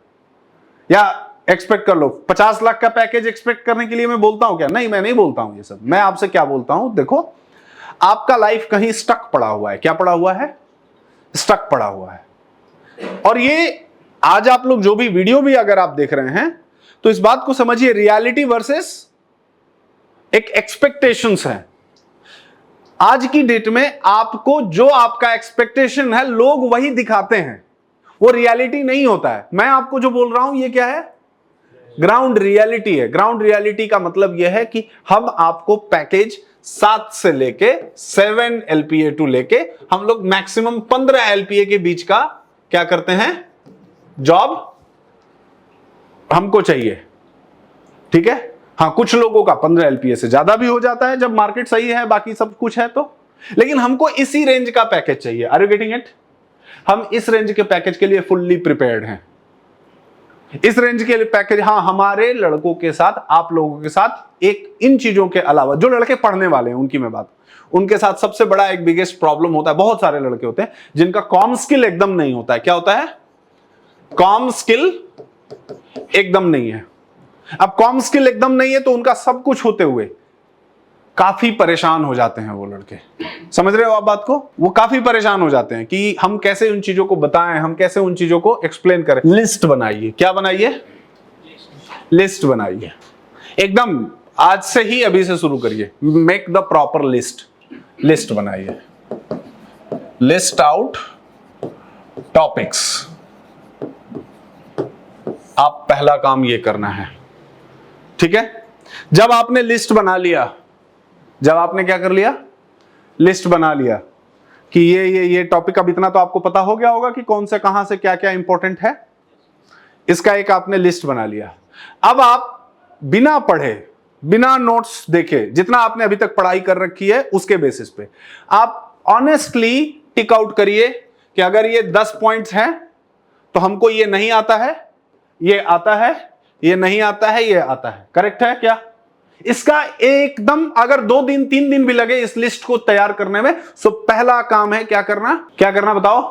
या एक्सपेक्ट कर लो 50 लाख का पैकेज एक्सपेक्ट करने के लिए मैं बोलता हूं क्या, नहीं मैं नहीं बोलता हूं ये सब। मैं आपसे क्या बोलता हूं, देखो आपका लाइफ कहीं स्टक पड़ा हुआ है, क्या पड़ा हुआ है, स्टक पड़ा हुआ है। और ये आज आप लोग जो भी वीडियो भी अगर आप देख रहे हैं तो इस बात को समझिए, रियलिटी वर्सेस एक एक्सपेक्टेशंस है। आज की डेट में आपको जो आपका एक्सपेक्टेशन है लोग वही दिखाते हैं, वो रियलिटी नहीं होता है। मैं आपको जो बोल रहा हूं ये क्या है, ग्राउंड रियलिटी है। ग्राउंड रियलिटी का मतलब यह है कि हम आपको पैकेज 7 से लेके 7 LPA टू लेके हम लोग मैक्सिमम 15 LPA के बीच का क्या करते हैं, जॉब हमको चाहिए, ठीक है। हाँ कुछ लोगों का 15 LPA से ज्यादा भी हो जाता है जब मार्केट सही है, बाकी सब कुछ है तो, लेकिन हमको इसी रेंज का पैकेज चाहिए। Are you getting it. हम इस रेंज के पैकेज के लिए फुल्ली प्रिपेयर्ड हैं। इस रेंज के लिए पैकेज, हाँ हमारे लड़कों के साथ, आप लोगों के साथ एक इन चीजों के अलावा जो लड़के पढ़ने वाले हैं उनकी मैं बात, उनके साथ सबसे बड़ा एक बिगेस्ट प्रॉब्लम होता है, बहुत सारे लड़के होते हैं जिनका कॉम स्किल एकदम नहीं होता है। क्या होता है, कॉम स्किल एकदम नहीं है। अब कॉम स्किल एकदम नहीं है तो उनका सब कुछ होते हुए काफी परेशान हो जाते हैं वो लड़के। समझ रहे हो आप बात को, वो काफी परेशान हो जाते हैं कि हम कैसे उन चीजों को बताएं, हम कैसे उन चीजों को एक्सप्लेन करें। लिस्ट बनाइए, क्या बनाइए, लिस्ट बनाइए एकदम आज से ही, अभी से शुरू करिए। Make the proper list, list बनाइए, लिस्ट आउट टॉपिक्स। आप पहला काम ये करना है, ठीक है। जब आपने लिस्ट बना लिया, जब आपने क्या कर लिया, लिस्ट बना लिया कि ये टॉपिक, अब इतना तो आपको पता हो गया होगा कि कौन से कहां से क्या क्या इंपॉर्टेंट है, इसका एक आपने लिस्ट बना लिया। अब आप बिना पढ़े, बिना नोट्स देखे, जितना आपने अभी तक पढ़ाई कर रखी है उसके बेसिस पे आप ऑनेस्टली टिक आउट करिए कि अगर ये 10 पॉइंट्स हैं तो हमको ये नहीं आता है, ये आता है, ये नहीं आता है, ये आता है। करेक्ट है क्या। इसका एकदम अगर 2 दिन 3 दिन भी लगे इस लिस्ट को तैयार करने में, तो पहला काम है क्या करना, क्या करना बताओ,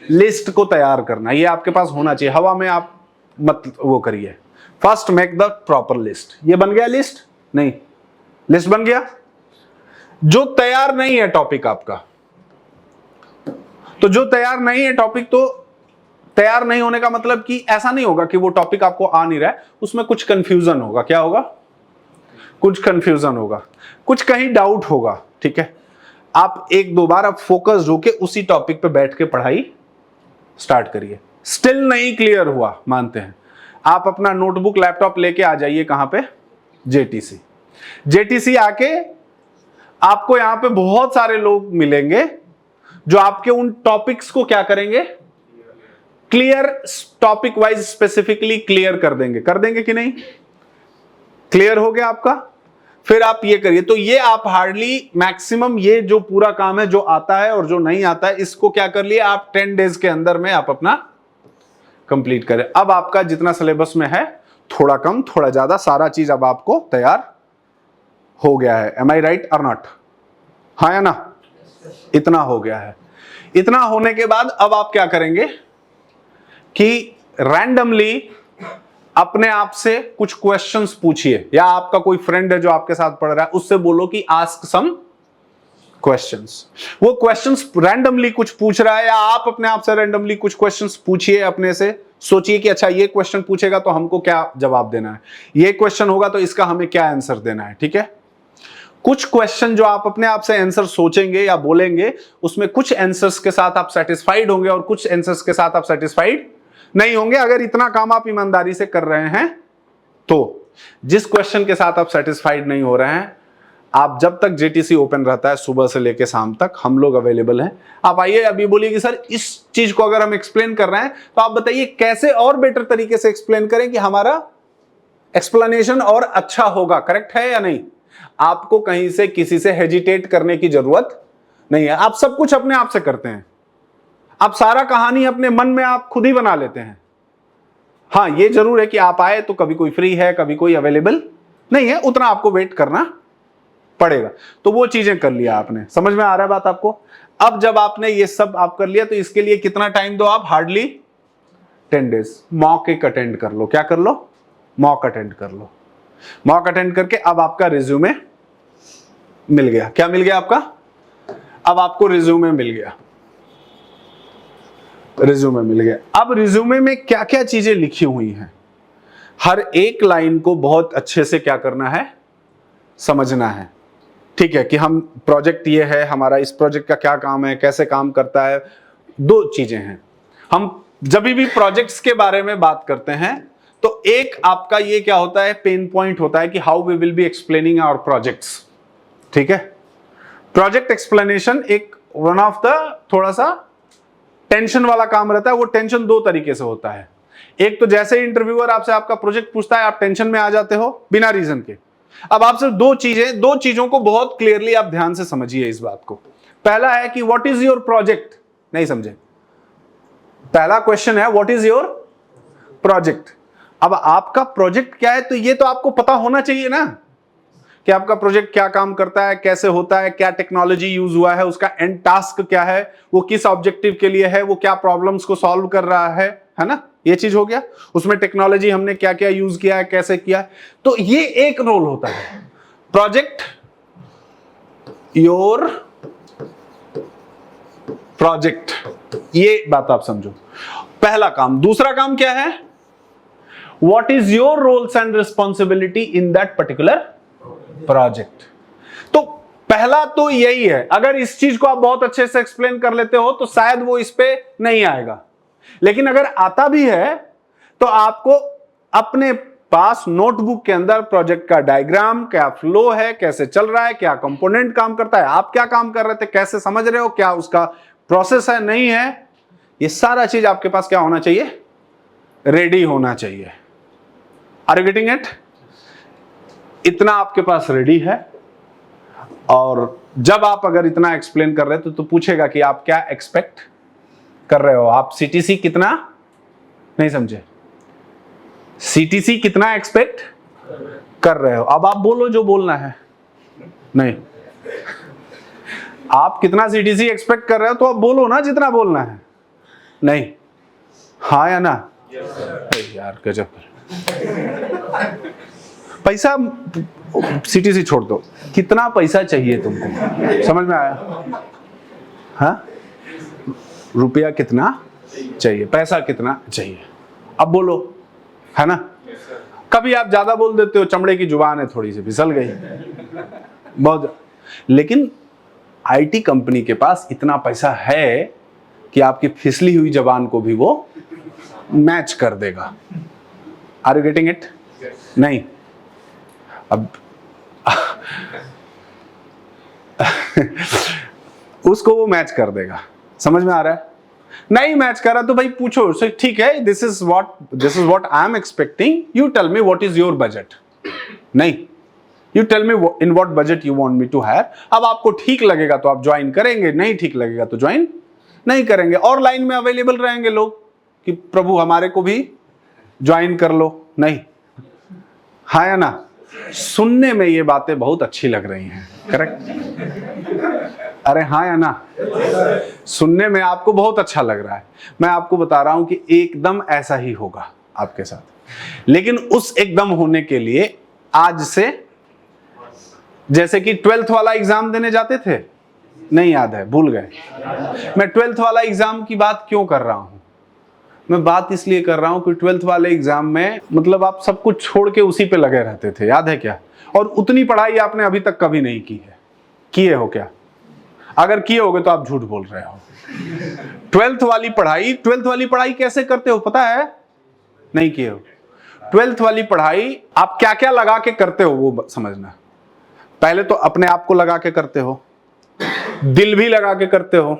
लिस्ट को तैयार करना। ये आपके पास होना चाहिए, हवा में आप मत वो करिए। First make the proper list. ये बन गया लिस्ट, नहीं लिस्ट बन गया। जो तैयार नहीं है टॉपिक आपका, तो जो तैयार नहीं है टॉपिक, तो तैयार नहीं होने का मतलब कि ऐसा नहीं होगा कि वो टॉपिक आपको आ नहीं रहा है, उसमें कुछ कंफ्यूजन होगा। क्या होगा, कुछ कंफ्यूजन होगा, कुछ कहीं डाउट होगा, ठीक है। आप 1-2 बार आप फोकस होके उसी टॉपिक पे बैठ के पढ़ाई स्टार्ट करिए। स्टिल नहीं क्लियर हुआ, मानते हैं, आप अपना नोटबुक लैपटॉप लेके आ जाइए, कहां पे, जेटीसी। जेटीसी आके आपको यहां पे बहुत सारे लोग मिलेंगे जो आपके उन टॉपिक्स को क्या करेंगे, clear, topic wise specifically clear कर देंगे। कर देंगे कि नहीं, क्लियर हो गया आपका। फिर आप ये करिए। तो ये आप हार्डली मैक्सिमम ये जो पूरा काम है जो आता है और जो नहीं आता है इसको क्या कर लिए आप 10 डेज के अंदर में आप अपना कंप्लीट करें। अब आपका जितना सिलेबस में है थोड़ा कम थोड़ा ज्यादा सारा चीज अब आपको तैयार हो गया है। एम आई राइट और नॉट? हाँ या ना? इतना हो गया है। इतना होने के बाद अब आप क्या करेंगे कि रैंडमली अपने आप से कुछ क्वेश्चंस पूछिए, या आपका कोई फ्रेंड है जो आपके साथ पढ़ रहा है उससे बोलो कि आस्क सम क्वेश्चंस। वो क्वेश्चंस रैंडमली कुछ पूछ रहा है या आप अपने आप से रैंडमली कुछ क्वेश्चंस पूछिए, अपने से सोचिए कि अच्छा ये क्वेश्चन पूछेगा तो हमको क्या जवाब देना है, ये क्वेश्चन होगा तो इसका हमें क्या आंसर देना है। ठीक है, कुछ क्वेश्चन जो आप अपने आप से आंसर सोचेंगे या बोलेंगे उसमें कुछ आंसर्स के साथ आप सेटिस्फाइड होंगे और कुछ आंसर्स के साथ आप सेटिस्फाइड नहीं होंगे। अगर इतना काम आप ईमानदारी से कर रहे हैं तो जिस क्वेश्चन के साथ आप सेटिस्फाइड नहीं हो रहे हैं, आप जब तक जेटीसी ओपन रहता है सुबह से लेकर शाम तक हम लोग अवेलेबल हैं। आप आइए, अभी बोलिए कि सर इस चीज को अगर हम एक्सप्लेन कर रहे हैं तो आप बताइए कैसे और बेटर तरीके से एक्सप्लेन करें कि हमारा एक्सप्लेनेशन और अच्छा होगा। करेक्ट है या नहीं? आपको कहीं से किसी से हेजिटेट करने की जरूरत नहीं है। आप सब कुछ अपने आप से करते हैं, आप सारा कहानी अपने मन में आप खुद ही बना लेते हैं। हाँ, ये जरूर है कि आप आए तो कभी कोई फ्री है कभी कोई अवेलेबल नहीं है, उतना आपको वेट करना पड़ेगा। तो वो चीजें कर लिया आपने, समझ में आ रहा है बात आपको? अब जब आपने ये सब आप कर लिया तो इसके लिए कितना टाइम दो आप? Hardly 10 days. मॉक एक अटेंड कर लो। क्या कर लो? मॉक अटेंड कर लो। मॉक अटेंड करके अब आपका रिज्यूमे मिल गया। क्या मिल गया आपका? अब आपको रिज्यूमे मिल गया। रिज्यूमे मिल गया। अब रिज्यूमे में क्या क्या चीजें लिखी हुई हैं, हर एक लाइन को बहुत अच्छे से क्या करना है, समझना है। ठीक है, कि हम प्रोजेक्ट ये है, हमारा इस प्रोजेक्ट का क्या काम है, कैसे काम करता है। दो चीजें हैं, हम जब भी प्रोजेक्ट्स के बारे में बात करते हैं तो एक आपका ये क्या होता है, पेन पॉइंट होता है कि how we will be explaining our projects. ठीक है, प्रोजेक्ट एक्सप्लेनेशन एक वन ऑफ द थोड़ा सा टेंशन वाला काम रहता है। वो टेंशन दो तरीके से होता है। एक तो जैसे ही इंटरव्यूअर आपसे आपका प्रोजेक्ट पूछता है आप टेंशन में आ जाते हो बिना रीजन के। अब आप सिर्फ दो चीजों को बहुत क्लियरली आप ध्यान से समझिए इस बात को। पहला है कि व्हाट इज योर प्रोजेक्ट। नहीं समझे? पहला क्वेश्चन है व्हाट इज योर प्रोजेक्ट। अब आपका प्रोजेक्ट क्या है तो ये तो आपको पता होना चाहिए ना कि आपका प्रोजेक्ट क्या काम करता है, कैसे होता है, क्या टेक्नोलॉजी यूज हुआ है, उसका एंड टास्क क्या है, वो किस ऑब्जेक्टिव के लिए है, वो क्या प्रॉब्लम्स को सॉल्व कर रहा है ना? ये चीज हो गया। उसमें टेक्नोलॉजी हमने क्या क्या यूज किया है, कैसे किया। तो ये एक रोल होता है, प्रोजेक्ट, योर प्रोजेक्ट। ये बात आप समझो, पहला काम। दूसरा काम क्या है? What is your roles and responsibility in that particular project. तो पहला तो यही है। अगर इस चीज को आप बहुत अच्छे से एक्सप्लेन कर लेते हो तो शायद वो इस पे नहीं आएगा, लेकिन अगर आता भी है तो आपको अपने पास नोटबुक के अंदर प्रोजेक्ट का डायग्राम, क्या फ्लो है, कैसे चल रहा है, क्या कंपोनेंट काम करता है, आप क्या काम कर रहे थे, कैसे समझ रहे हो, क्या उसका प्रोसेस है, नहीं है, ये सारा चीज आपके पास क्या होना चाहिए? रेडी होना चाहिए। Are you getting it? इतना आपके पास रेडी है। और जब आप अगर इतना एक्सप्लेन कर रहे हो तो पूछेगा कि आप क्या एक्सपेक्ट कर रहे हो। आप सीटीसी कितना, नहीं समझे, सीटीसी कितना एक्सपेक्ट कर रहे हो। अब आप बोलो जो बोलना है। नहीं, आप कितना सीटीसी एक्सपेक्ट कर रहे हो तो आप बोलो ना जितना बोलना है। नहीं, हाँ या ना? यार गजब। पैसा सीटीसी छोड़ दो, कितना पैसा चाहिए तुमको, समझ में आया? हाँ, रुपया कितना चाहिए, पैसा कितना चाहिए, अब बोलो, है ना? कभी आप ज्यादा बोल देते हो, चमड़े की जुबान है, थोड़ी सी फिसल गई बहुत। लेकिन आईटी कंपनी के पास इतना पैसा है कि आपकी फिसली हुई जबान को भी वो मैच कर देगा। Are you getting it? नहीं, अब उसको वो मैच कर देगा। समझ में आ रहा है? नहीं मैच कर रहा तो भाई पूछो, ठीक है, this is what I am expecting, you tell me what is your budget. नहीं, you tell me in what budget you want me to hire. अब आपको ठीक लगेगा तो आप ज्वाइन करेंगे, नहीं ठीक लगेगा तो ज्वाइन नहीं करेंगे। और लाइन में अवेलेबल रहेंगे लोग कि प्रभु हमारे को भी ज्वाइन कर लो, नहीं, हाँ या ना? सुनने में ये बातें बहुत अच्छी लग रही हैं, करेक्ट? अरे हाँ या ना? सुनने में आपको बहुत अच्छा लग रहा है। मैं आपको बता रहा हूं कि एकदम ऐसा ही होगा आपके साथ। लेकिन उस एकदम होने के लिए आज से, जैसे कि 12th वाला एग्जाम देने जाते थे, नहीं याद है, भूल गए। मैं 12th वाला एग्जाम की बात क्यों कर रहा हूं? मैं बात इसलिए कर रहा हूं कि 12th वाले एग्जाम में मतलब आप सब कुछ छोड़ के उसी पे लगे रहते थे, याद है क्या? और उतनी पढ़ाई आपने अभी तक कभी नहीं की है। किए हो क्या? अगर किए होगे तो आप झूठ बोल रहे हो। 12th वाली पढ़ाई कैसे करते हो पता है? नहीं किए हो। 12th वाली पढ़ाई आप क्या क्या लगा के करते हो वो समझना। पहले तो अपने आप को लगा के करते हो, दिल भी लगा के करते हो,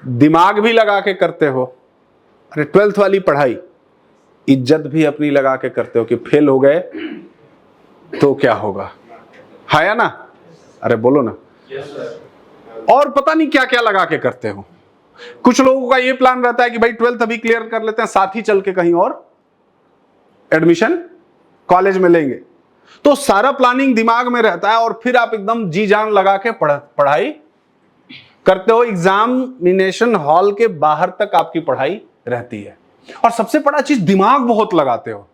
दिमाग भी लगा के करते हो। अरे 12th वाली पढ़ाई इज्जत भी अपनी लगा के करते हो कि फेल हो गए तो क्या होगा, है या ना? अरे बोलो ना। और पता नहीं क्या क्या लगा के करते हो। कुछ लोगों का ये प्लान रहता है कि भाई 12th अभी क्लियर कर लेते हैं, साथ ही चल के कहीं और एडमिशन कॉलेज में लेंगे। तो सारा प्लानिंग दिमाग में रहता है और फिर आप एकदम जी जान लगा के पढ़ाई करते हो। एग्जामिनेशन हॉल के बाहर तक आपकी पढ़ाई रहती है। और सबसे बड़ा चीज, दिमाग बहुत लगाते हो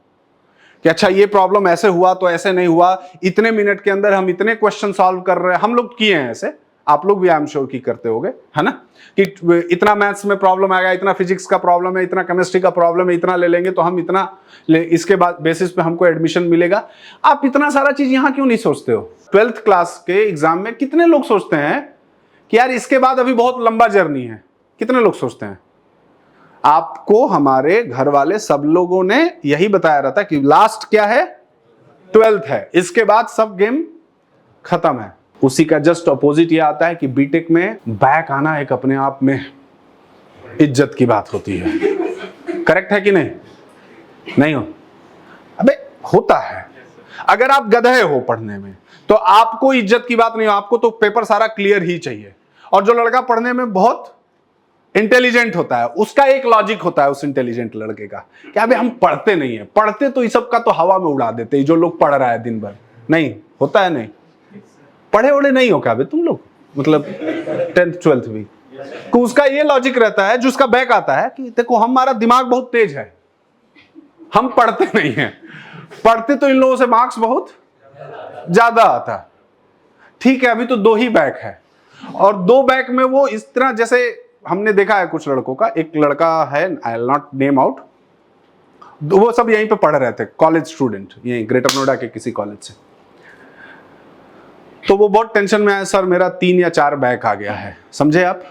कि अच्छा ये प्रॉब्लम ऐसे हुआ तो ऐसे नहीं हुआ, इतने मिनट के अंदर हम इतने क्वेश्चन सॉल्व कर रहे हैं। हम लोग किए हैं ऐसे, आप लोग भी आई एम श्योर की करते होगे, है ना? कि इतना मैथ्स में प्रॉब्लम आएगा, इतना फिजिक्स का प्रॉब्लम है, इतना केमिस्ट्री का प्रॉब्लम है, इतना ले लेंगे तो हम इतना इसके बाद बेसिस पे हमको एडमिशन मिलेगा। आप इतना सारा चीज यहां क्यों नहीं सोचते हो? 12th क्लास के एग्जाम में कितने लोग सोचते हैं कि यार इसके बाद अभी बहुत लंबा जर्नी है? कितने लोग सोचते हैं? आपको हमारे घर वाले सब लोगों ने यही बताया रहता कि लास्ट क्या है? 12th है, इसके बाद सब गेम खत्म है। उसी का जस्ट अपोजिट ये आता है कि बीटेक में बैक आना एक अपने आप में इज्जत की बात होती है। करेक्ट है कि नहीं? नहीं हो? अबे होता है। अगर आप गधे हो पढ़ने में तो आपको इज्जत की बात नहीं हो, आपको तो पेपर सारा क्लियर ही चाहिए। और जो लड़का पढ़ने में बहुत इंटेलिजेंट होता है, उसका एक लॉजिक होता है उस इंटेलिजेंट लड़के का कि अबे हम पढ़ते नहीं है, पढ़ते तो इस सब का तो हवा में उड़ा देते हैं, जो लोग पढ़ रहा है दिन भर। नहीं होता है? नहीं पढ़े वढ़े नहीं हो क्या बे तुम लोग? मतलब 10th 12th भी तो उसका ये लॉजिक रहता है, जो उसका बैक आता है कि देखो हमारा दिमाग बहुत तेज है, हम पढ़ते नहीं है, पढ़ते तो इन लोगों से मार्क्स बहुत ज्यादा आता। ठीक है, अभी तो 2 ही बैक है, और 2 बैक में वो इस तरह, जैसे हमने देखा है कुछ लड़कों का। एक लड़का है, I will not name out, वो सब यहीं पे पढ़ रहे थे, कॉलेज स्टूडेंट, यहीं ग्रेटर नोएडा के किसी कॉलेज से। तो वो बहुत टेंशन में आया, सर मेरा 3 या 4 बैक आ गया है। समझे आप?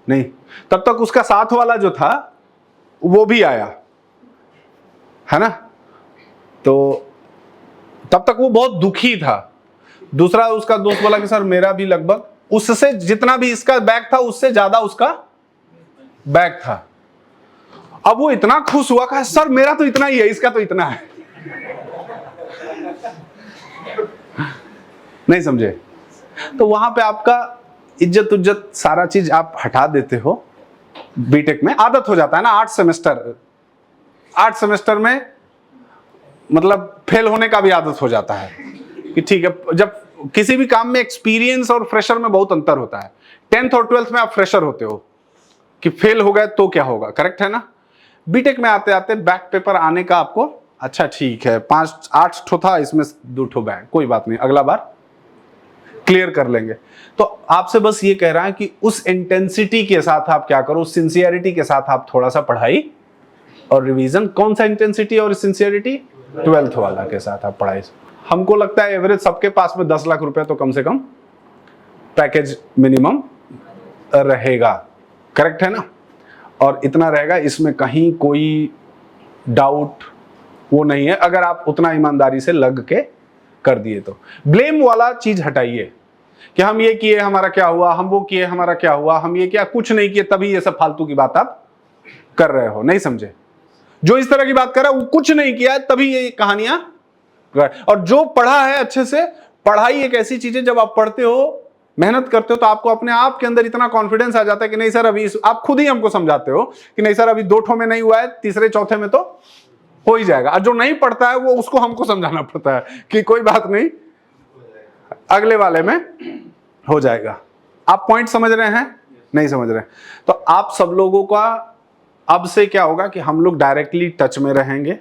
नहीं। तब तक उसका साथ वाला जो था वो भी आया, है ना? तो तब तक वो बहुत दुखी था। दूसरा उसका दोस्त बोला कि सर मेरा भी लगभग उससे जितना भी इसका बैक था उससे ज्यादा उसका बैक था। अब वो इतना खुश हुआ, कहा सर मेरा तो इतना ही है, इसका तो इतना है। नहीं समझे? तो वहां पे आपका इज्जत उज्जत सारा चीज आप हटा देते हो। बीटेक में आदत हो जाता है ना, 8 सेमेस्टर में मतलब फेल होने का भी आदत हो जाता है कि ठीक है। जब किसी भी काम में एक्सपीरियंस और फ्रेशर में बहुत अंतर होता है। 10th और 12th में आप फ्रेशर होते हो कि फेल हो गए तो क्या होगा, करेक्ट है ना? बीटेक में आते आते बैक पेपर आने का आपको, अच्छा ठीक है 5-8 ठो था, इसमें 2 ठो बैक, कोई बात नहीं, अगला बार क्लियर कर लेंगे। तो आपसे बस ये कह रहा है कि उस इंटेंसिटी के साथ आप क्या करो, सिंसियरिटी के साथ आप थोड़ा सा पढ़ाई और रिवीजन। कौन सा इंटेंसिटी और सिंसियरिटी? 12th वाला के साथ आप पढ़ाई। हमको लगता है एवरेज सबके पास में 10 लाख रुपए तो कम से कम पैकेज मिनिमम रहेगा, करेक्ट है ना? और इतना रहेगा, इसमें कहीं कोई डाउट वो नहीं है, अगर आप उतना ईमानदारी से लग के कर दिए तो। ब्लेम वाला चीज हटाइए कि हम ये किए हमारा क्या हुआ, हम वो किए हमारा क्या हुआ, हम ये किया कुछ नहीं किए तभी ये सब फालतू की बात आप कर रहे हो। नहीं समझे? जो इस तरह की बात कर रहा है वो कुछ नहीं किया तभी ये कहानियां। और जो पढ़ा है अच्छे से पढ़ाई एक ऐसी चीज है, जब आप पढ़ते हो, मेहनत करते हो, तो आपको अपने आप के अंदर इतना कॉन्फिडेंस आ जाता है कि नहीं सर अभी आप खुद ही हमको समझाते हो कि नहीं सर अभी 2 ठो में नहीं हुआ है, तीसरे चौथे में तो हो ही जाएगा। और जो नहीं पढ़ता है वो उसको हमको समझाना पड़ता है कि कोई बात नहीं, अगले वाले में हो जाएगा। आप पॉइंट समझ रहे हैं? नहीं समझ रहे? तो आप सब लोगों का अब से क्या होगा कि हम लोग डायरेक्टली टच में रहेंगे,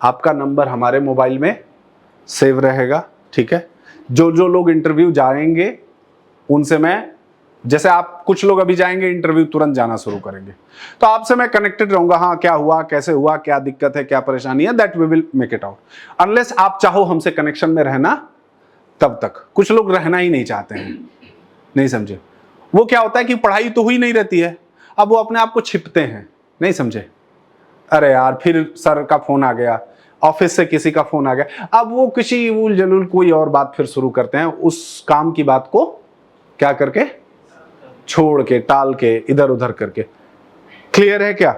आपका नंबर हमारे मोबाइल में सेव रहेगा, ठीक है। जो जो लोग इंटरव्यू जाएंगे उनसे मैं, जैसे आप कुछ लोग अभी जाएंगे इंटरव्यू, तुरंत जाना शुरू करेंगे, तो आपसे मैं कनेक्टेड रहूंगा। हाँ क्या हुआ, कैसे हुआ, क्या दिक्कत है, क्या परेशानी है, that we will make it out. Unless आप चाहो हमसे कनेक्शन में रहना, तब तक। कुछ लोग रहना ही नहीं चाहते हैं, नहीं समझे? वो क्या होता है कि पढ़ाई तो हुई नहीं रहती है, अब वो अपने आप को छिपते हैं, नहीं समझे? अरे यार फिर सर का फोन आ गया, ऑफिस से किसी का फोन आ गया, अब वो किसी उल जलूल कोई और बात फिर शुरू करते हैं, उस काम की बात को क्या करके, छोड़ के, टाल के, इधर उधर करके। क्लियर है क्या?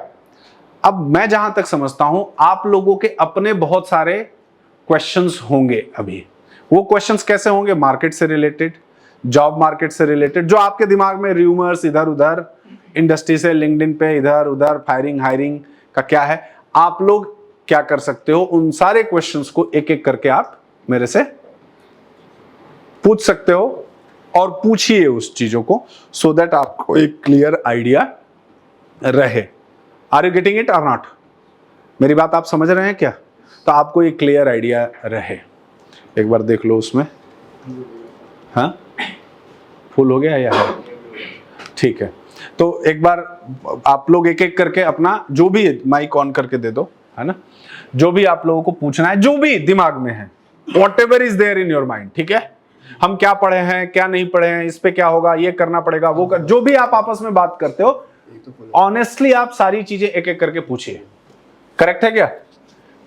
अब मैं जहां तक समझता हूं, आप लोगों के अपने बहुत सारे क्वेश्चंस होंगे अभी। वो क्वेश्चंस कैसे होंगे? मार्केट से रिलेटेड, जॉब मार्केट से रिलेटेड, जो आपके दिमाग में रूमर्स इधर उधर, इंडस्ट्री से लिंक्डइन पे इधर उधर, फायरिंग हायरिंग का क्या है, आप लोग क्या कर सकते हो, उन सारे क्वेश्चंस को एक एक करके आप मेरे से पूछ सकते हो, और पूछिए उस चीजों को, सो दैट आपको एक क्लियर आइडिया रहे। आर यू गेटिंग इट और नॉट? मेरी बात आप समझ रहे हैं क्या? तो आपको एक क्लियर आइडिया रहे। एक बार देख लो उसमें, हाँ फुल हो गया या है? ठीक है, तो एक बार आप लोग एक एक करके अपना जो भी है माइक ऑन करके दे दो, है ना? जो भी आप लोगों को पूछना है, जो भी दिमाग में है, whatever is there in your mind, ठीक है। हम क्या पढ़े हैं, क्या नहीं पढ़े हैं, इस पे क्या होगा, ये करना पड़ेगा, वो कर, जो भी आप आपस में बात करते हो, ऑनेस्टली आप सारी चीजें एक एक करके पूछिए। करेक्ट है क्या?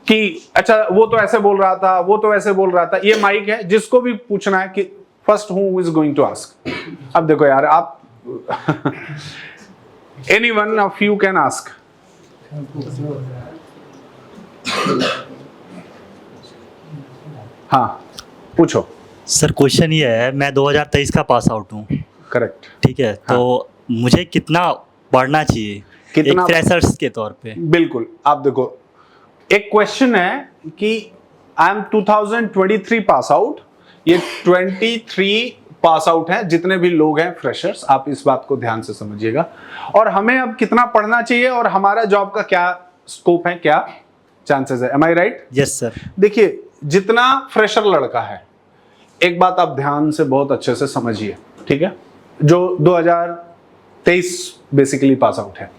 कि अच्छा वो तो ऐसे बोल रहा था, वो तो ऐसे बोल रहा था, ये माइक है, जिसको भी पूछना है कि first who is going to ask. अब देखो यार, आप anyone of you can ask। हाँ पूछो। सर क्वेश्चन ये है, मैं 2023 का पास आउट हूँ। करेक्ट। ठीक है, तो मुझे कितना पढ़ना चाहिए कितना एक फ्रेशर्स के तौर पे? बिल्कुल, आप देखो, एक क्वेश्चन है कि आई एम 2023 पास आउट, ये 23 पास आउट है, जितने भी लोग हैं फ्रेशर्स, आप इस बात को ध्यान से समझिएगा। और हमें अब कितना पढ़ना चाहिए और हमारा जॉब का क्या स्कोप है, क्या चांसेस है? Am I right? Yes sir. देखिए, जितना फ्रेशर लड़का है, एक बात आप ध्यान से बहुत अच्छे से समझिए, ठीक है, जो 2023 बेसिकली पास आउट है,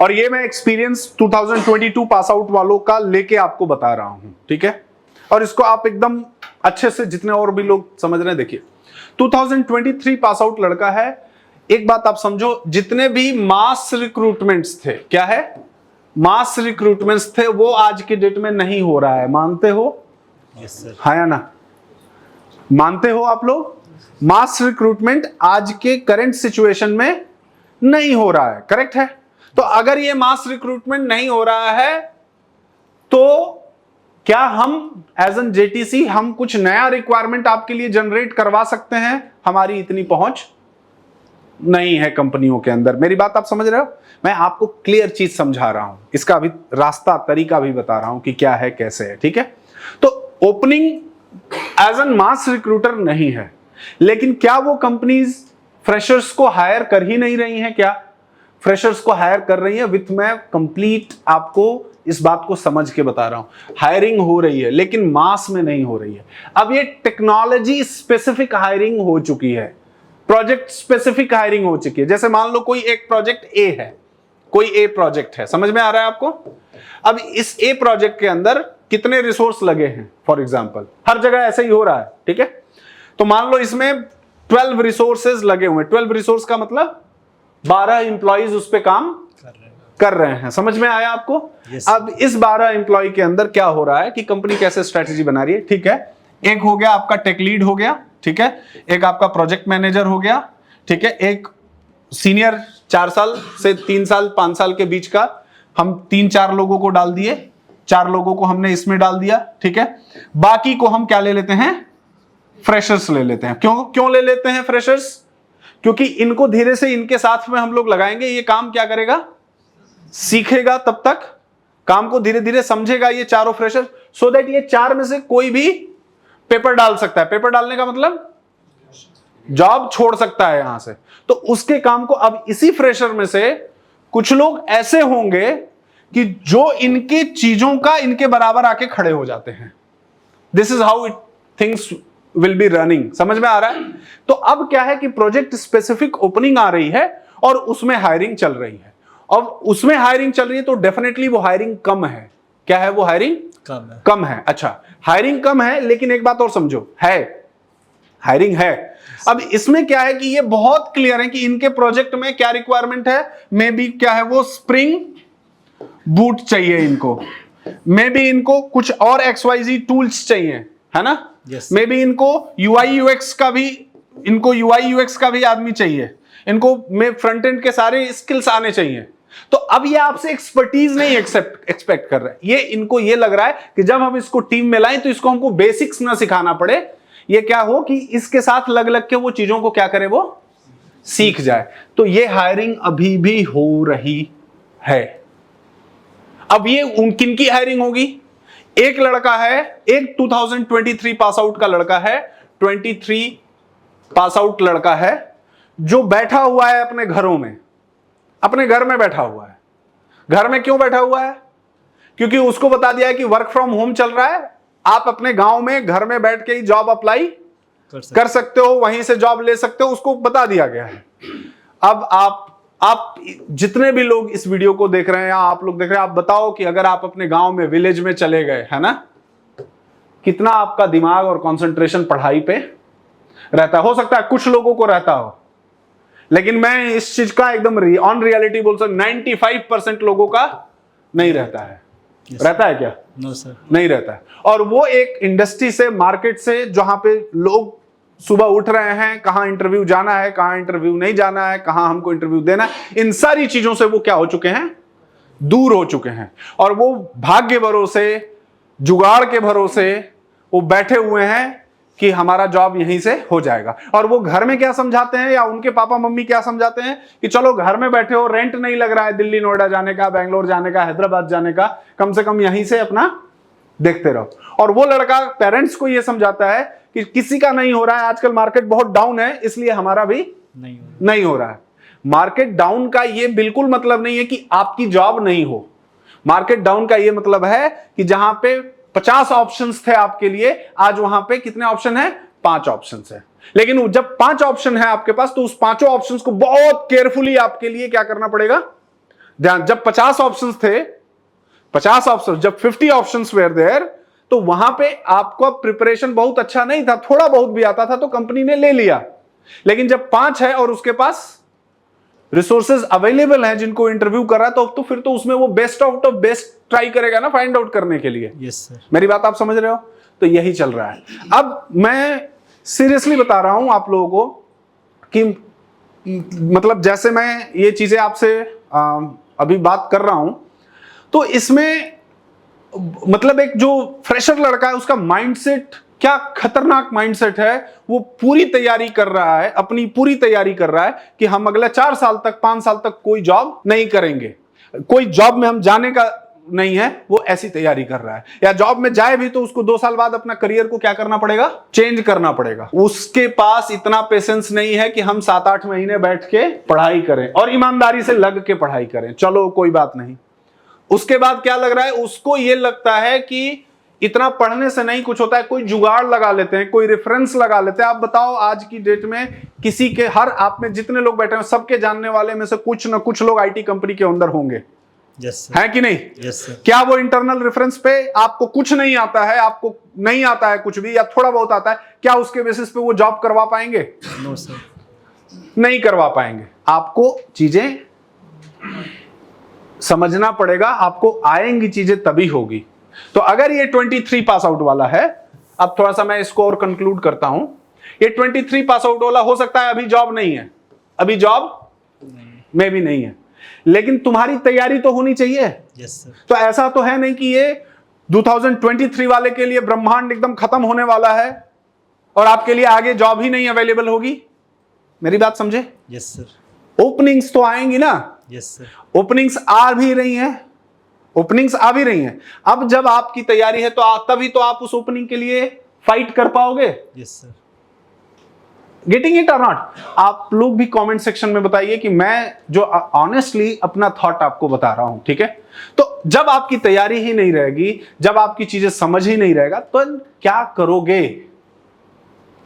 और ये मैं एक्सपीरियंस 2022 पास आउट वालों का लेके आपको बता रहा हूं, ठीक है, और इसको आप एकदम अच्छे से, जितने और भी लोग समझ रहे हैं, देखिए 2023 पास आउट लड़का है। एक बात आप समझो, जितने भी मास रिक्रूटमेंट्स थे, क्या है, मास रिक्रूटमेंट्स थे, वो आज के डेट में नहीं हो रहा है, मानते हो? Yes sir. हाँ या ना? मानते हो आप लोग? मास रिक्रूटमेंट आज के करंट सिचुएशन में नहीं हो रहा है, करेक्ट है? तो अगर ये मास रिक्रूटमेंट नहीं हो रहा है, तो क्या हम एज एन जेटीसी हम कुछ नया रिक्वायरमेंट आपके लिए जनरेट करवा सकते हैं? हमारी इतनी पहुंच नहीं है कंपनियों के अंदर। मेरी बात आप समझ रहे हो? मैं आपको क्लियर चीज समझा रहा हूं, इसका अभी रास्ता तरीका भी बता रहा हूं कि क्या है, कैसे है, ठीक है। तो opening as an mass recruiter नहीं है, लेकिन क्या वो कंपनीज फ्रेशर्स को हायर कर ही नहीं रही हैं? क्या फ्रेशर्स को हायर कर रही है? विथ मैं कंप्लीट आपको इस बात को समझ के बता रहा हूं, हायरिंग हो रही है, लेकिन मास में नहीं हो रही है। अब ये टेक्नोलॉजी स्पेसिफिक हायरिंग हो चुकी है, प्रोजेक्ट स्पेसिफिक हायरिंग हो चुकी है। जैसे मान लो कोई एक प्रोजेक्ट ए है, कोई ए प्रोजेक्ट है, समझ में आ रहा है आपको? अब इस ए प्रोजेक्ट के अंदर कितने रिसोर्स लगे हैं, फॉर एग्जांपल, हर जगह ऐसे ही हो रहा है, ठीक है। तो मान लो इसमें 12 रिसोर्सेज लगे हुए हैं। 12 रिसोर्स का मतलब 12 इंप्लॉइज उस पे काम कर रहे हैं। समझ में आया आपको? yes. अब इस 12 इंप्लॉय के अंदर क्या हो रहा है कि कंपनी कैसे स्ट्रेटेजी बना रही है, ठीक है। एक हो गया आपका टेक लीड हो गया, ठीक है, एक आपका प्रोजेक्ट मैनेजर हो गया, ठीक है, एक सीनियर 4 साल से 3 साल 5 साल के बीच का, हम 3-4 लोगों को डाल दिए, 4 लोगों को हमने इसमें डाल दिया, ठीक है। बाकी को हम क्या ले लेते हैं, फ्रेशर्स ले लेते हैं। क्यों क्यों ले लेते हैं फ्रेशर्स? क्योंकि इनको धीरे से इनके साथ में हम लोग लगाएंगे, ये काम क्या करेगा, सीखेगा, तब तक काम को धीरे धीरे समझेगा ये चारों फ्रेशर, सो दैट ये चार में से कोई भी पेपर डाल सकता है। पेपर डालने का मतलब जॉब छोड़ सकता है यहां से। तो उसके काम को अब इसी फ्रेशर में से कुछ लोग ऐसे होंगे कि जो इनकी चीजों का इनके बराबर आके खड़े हो जाते हैं। This is how it things will be running. समझ में आ रहा है? तो अब क्या है कि प्रोजेक्ट स्पेसिफिक ओपनिंग आ रही है और उसमें हायरिंग चल रही है। अब उसमें हायरिंग चल रही है तो डेफिनेटली वो हायरिंग कम है। क्या है वो हायरिंग? कम है। अच्छा, हायरिंग कम है, लेकिन एक बात और समझो, है हायरिंग है। अब इसमें क्या है कि ये बहुत क्लियर है कि इनके प्रोजेक्ट में क्या रिक्वायरमेंट है। मे बी क्या है वो स्प्रिंग बूट चाहिए इनको, मे बी इनको कुछ और XYZ टूल्स चाहिए, है ना? मे बी इनको UI/UX का भी आदमी चाहिए, इनको में फ्रंट एंड के सारे स्किल्स आने चाहिए। तो अब ये आपसे एक्सपर्टीज नहीं एक्सपेक्ट कर रहे हैं। ये इनको ये लग रहा है कि जब हम इसको टीम में लाएं तो इसको हमको बेसिक्स ना सिखाना पड़े, ये क्या हो कि इसके साथ लग लग के वो चीजों को क्या करे, वो सीख जाए। तो ये हायरिंग अभी भी हो रही है। अब ये किन की हायरिंग होगी? एक लड़का है, एक 2023 पास आउट का लड़का है, 23 पास आउट लड़का है, जो बैठा हुआ है अपने घरों में, अपने घर में बैठा हुआ है। घर में क्यों बैठा हुआ है? क्योंकि उसको बता दिया है कि वर्क फ्रॉम होम चल रहा है, आप अपने गांव में घर में बैठ के ही जॉब अप्लाई कर सकते हो, वहीं से जॉब ले सकते हो, उसको बता दिया गया है। अब आप जितने भी लोग इस वीडियो को देख रहे हैं या आप लोग देख रहे हैं, आप बताओ कि अगर आप अपने गांव में, विलेज में चले गए, है ना, कितना आपका दिमाग और कंसंट्रेशन पढ़ाई पे रहता है। हो सकता है कुछ लोगों को रहता हो, लेकिन मैं इस चीज का एकदम ऑन रियलिटी बोल सकता, 95% लोगों का नहीं रहता है। रहता है क्या? नो सर, नहीं रहता है। और वो एक इंडस्ट्री से, मार्केट से, जहां पे लोग सुबह उठ रहे हैं, कहां इंटरव्यू जाना है, कहां इंटरव्यू नहीं जाना है, कहां हमको इंटरव्यू देना है, इन सारी चीजों से वो क्या हो चुके हैं, दूर हो चुके हैं। और वो भाग्य भरोसे, जुगाड़ के भरोसे वो बैठे हुए हैं कि हमारा जॉब यहीं से हो जाएगा। और वो घर में क्या समझाते हैं, या उनके पापा मम्मी क्या समझाते हैं कि चलो घर में बैठे हो, रेंट नहीं लग रहा है दिल्ली नोएडा जाने का, बेंगलोर जाने का, हैदराबाद जाने का, कम से कम यहीं से अपना देखते रहो। और वो लड़का पेरेंट्स को ये समझाता है कि किसी का नहीं हो रहा है, आजकल मार्केट बहुत डाउन है, इसलिए हमारा भी नहीं हो रहा है। मार्केट डाउन का ये बिल्कुल मतलब नहीं है कि आपकी जॉब नहीं हो। मार्केट डाउन का ये मतलब है कि जहां पे 50 ऑप्शंस थे आपके लिए, आज वहां पे कितने ऑप्शन है? 5 ऑप्शंस है। लेकिन जब 5 ऑप्शन है आपके पास, तो उस 5 ऑप्शंस को बहुत केयरफुली आपके लिए क्या करना पड़ेगा, ध्यान। जब 50 ऑप्शंस थे, 50 ऑप्शन, जब 50 ऑप्शंस वेयर देयर, तो वहां पे आपका प्रिपरेशन बहुत अच्छा नहीं था, थोड़ा बहुत भी आता था तो कंपनी ने ले लिया। लेकिन जब 5 है और उसके पास रिसोर्सेज अवेलेबल हैं जिनको इंटरव्यू कर रहा है, तो फिर तो उसमें वो best out of best try करेगा ना, फाइंड आउट करने के लिए। यस सर, मेरी बात आप समझ रहे हो? तो यही चल रहा है। अब मैं सीरियसली बता रहा हूं आप लोगों को कि मतलब जैसे मैं ये चीजें आपसे अभी बात कर रहा हूं, तो इसमें मतलब एक जो फ्रेशर लड़का है उसका माइंडसेट क्या खतरनाक माइंडसेट है। वो पूरी तैयारी कर रहा है, अपनी पूरी तैयारी कर रहा है कि हम अगले 4 साल तक, 5 साल तक कोई जॉब नहीं करेंगे, कोई जॉब में हम जाने का नहीं है। वो ऐसी तैयारी कर रहा है, या जॉब में जाए भी तो उसको 2 साल बाद अपना करियर को क्या करना पड़ेगा, चेंज करना पड़ेगा। उसके पास इतना पेशेंस नहीं है कि हम 7-8 महीने बैठ के पढ़ाई करें और ईमानदारी से लग के पढ़ाई करें, चलो कोई बात नहीं। उसके बाद क्या लग रहा है, उसको ये लगता है कि इतना पढ़ने से नहीं कुछ होता है, कोई जुगाड़ लगा लेते हैं, कोई रेफरेंस लगा लेते हैं। आप बताओ आज की डेट में किसी के, हर आप में जितने लोग बैठे हैं सबके जानने वाले में से कुछ ना कुछ लोग आईटी कंपनी के अंदर होंगे। यस है कि नहीं? यस सर, क्या वो इंटरनल रेफरेंस पे आपको कुछ नहीं आता है, आपको नहीं आता है कुछ भी, या थोड़ा बहुत आता है, क्या उसके बेसिस पे वो जॉब करवा पाएंगे? नो सर, नहीं करवा पाएंगे। आपको चीजें समझना पड़ेगा, आपको आएंगी चीजें तभी होगी। तो अगर ये 23 पास आउट वाला है, अब थोड़ा सा मैं इसको और कंक्लूड करता हूं। ये 23 पास आउट वाला हो सकता है अभी जॉब नहीं है, अभी जॉब में भी नहीं है, लेकिन तुम्हारी तैयारी तो होनी चाहिए। यस सर, तो ऐसा तो है नहीं कि ये 2023 वाले के लिए ब्रह्मांड एकदम खत्म होने वाला है और आपके लिए आगे जॉब ही नहीं अवेलेबल होगी। मेरी बात समझे? Yes sir. ओपनिंग्स तो आएंगी ना, यस सर। ओपनिंग्स आ भी रही हैं, ओपनिंग्स आ भी रही हैं। अब जब आपकी तैयारी है तो तभी तो आप उस ओपनिंग के लिए फाइट कर पाओगे। Yes sir. गेटिंग इट और नॉट? आप लोग भी कमेंट सेक्शन में बताइए कि मैं जो ऑनेस्टली अपना थॉट आपको बता रहा हूं, ठीक है? तो जब आपकी तैयारी ही नहीं रहेगी, जब आपकी चीजें समझ ही नहीं रहेगा, तो क्या करोगे?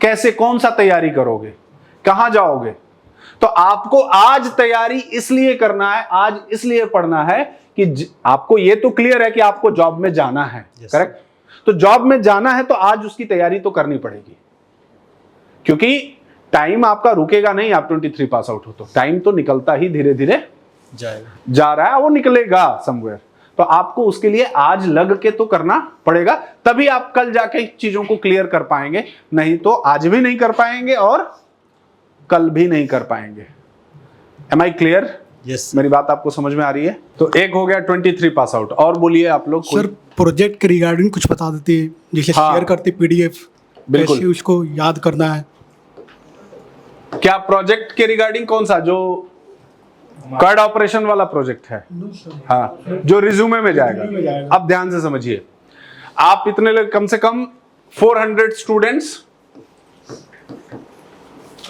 कैसे, कौन सा तैयारी करोगे? कहां जाओगे? तो आपको आज तैयारी इसलिए करना है, आज इसलिए पढ़ना है कि आपको ये तो क्लियर है कि आपको जॉब में जाना है, करेक्ट? तो जॉब में जाना है तो आज उसकी तैयारी तो करनी पड़ेगी, क्योंकि टाइम आपका रुकेगा नहीं। आप 23 पास आउट हो तो टाइम तो निकलता ही धीरे धीरे जा रहा है, वो निकलेगा समवेयर। तो आपको उसके लिए आज लग के तो करना पड़ेगा, तभी आप कल जाके चीजों को क्लियर कर पाएंगे। नहीं तो आज भी नहीं कर पाएंगे और कल भी नहीं कर पाएंगे। Am I clear? यस। मेरी बात आपको समझ में आ रही है? तो एक हो गया 23 पास आउट। और बोलिए आप लोग। सर प्रोजेक्ट के रिगार्डिंग कुछ बता देते, जैसे हाँ, शेयर करते पीडीएफ, बिल्कुल, कैसे उसको याद करना है? क्या प्रोजेक्ट के रिगार्डिंग? कौन सा? जो कार्ड ऑपरेशन वाला प्रोजेक्ट है? हाँ, जो रिज्यूमे में जाएगा। अब ध्यान से समझिए, आप इतने लोग, कम से कम 400 स्टूडेंट्स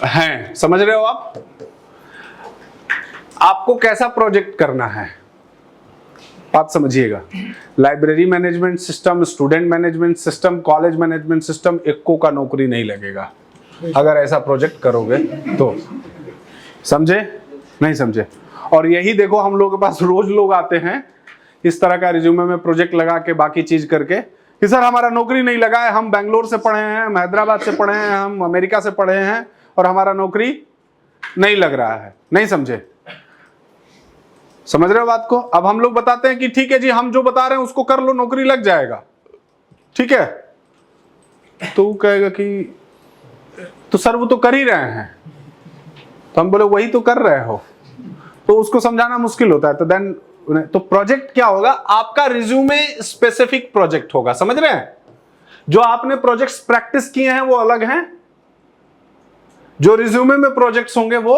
हैं, समझ रहे हो आप? आपको कैसा प्रोजेक्ट करना है, बात समझिएगा। Library management system, student management system, college management system, इक्को का नौकरी नहीं लगेगा अगर ऐसा प्रोजेक्ट करोगे तो। समझे? नहीं समझे? और यही देखो, हम लोगों के पास रोज लोग आते हैं इस तरह का रिज्यूमे में प्रोजेक्ट लगा के, बाकी चीज करके, कि सर हमारा नौकरी नहीं लगा है, हम बेंगलोर से पढ़े हैं, हम हैदराबाद से पढ़े हैं, हम अमेरिका से पढ़े हैं और हमारा नौकरी नहीं लग रहा है। नहीं समझे? समझ रहे हो बात को? अब हम लोग बताते हैं कि ठीक है जी, हम जो बता रहे हैं उसको कर लो, नौकरी लग जाएगा, ठीक है? तो वो कहेगा कि तो सर वो तो कर ही रहे हैं। तो हम बोले वही तो कर रहे हो, तो उसको समझाना मुश्किल होता है। तो देन तो प्रोजेक्ट क्या होगा? आपका रिज्यूमे स्पेसिफिक प्रोजेक्ट होगा, समझ रहे हैं? जो आपने प्रोजेक्ट्स प्रैक्टिस किए हैं वो अलग हैं, जो रिज्यूमे में प्रोजेक्ट्स होंगे वो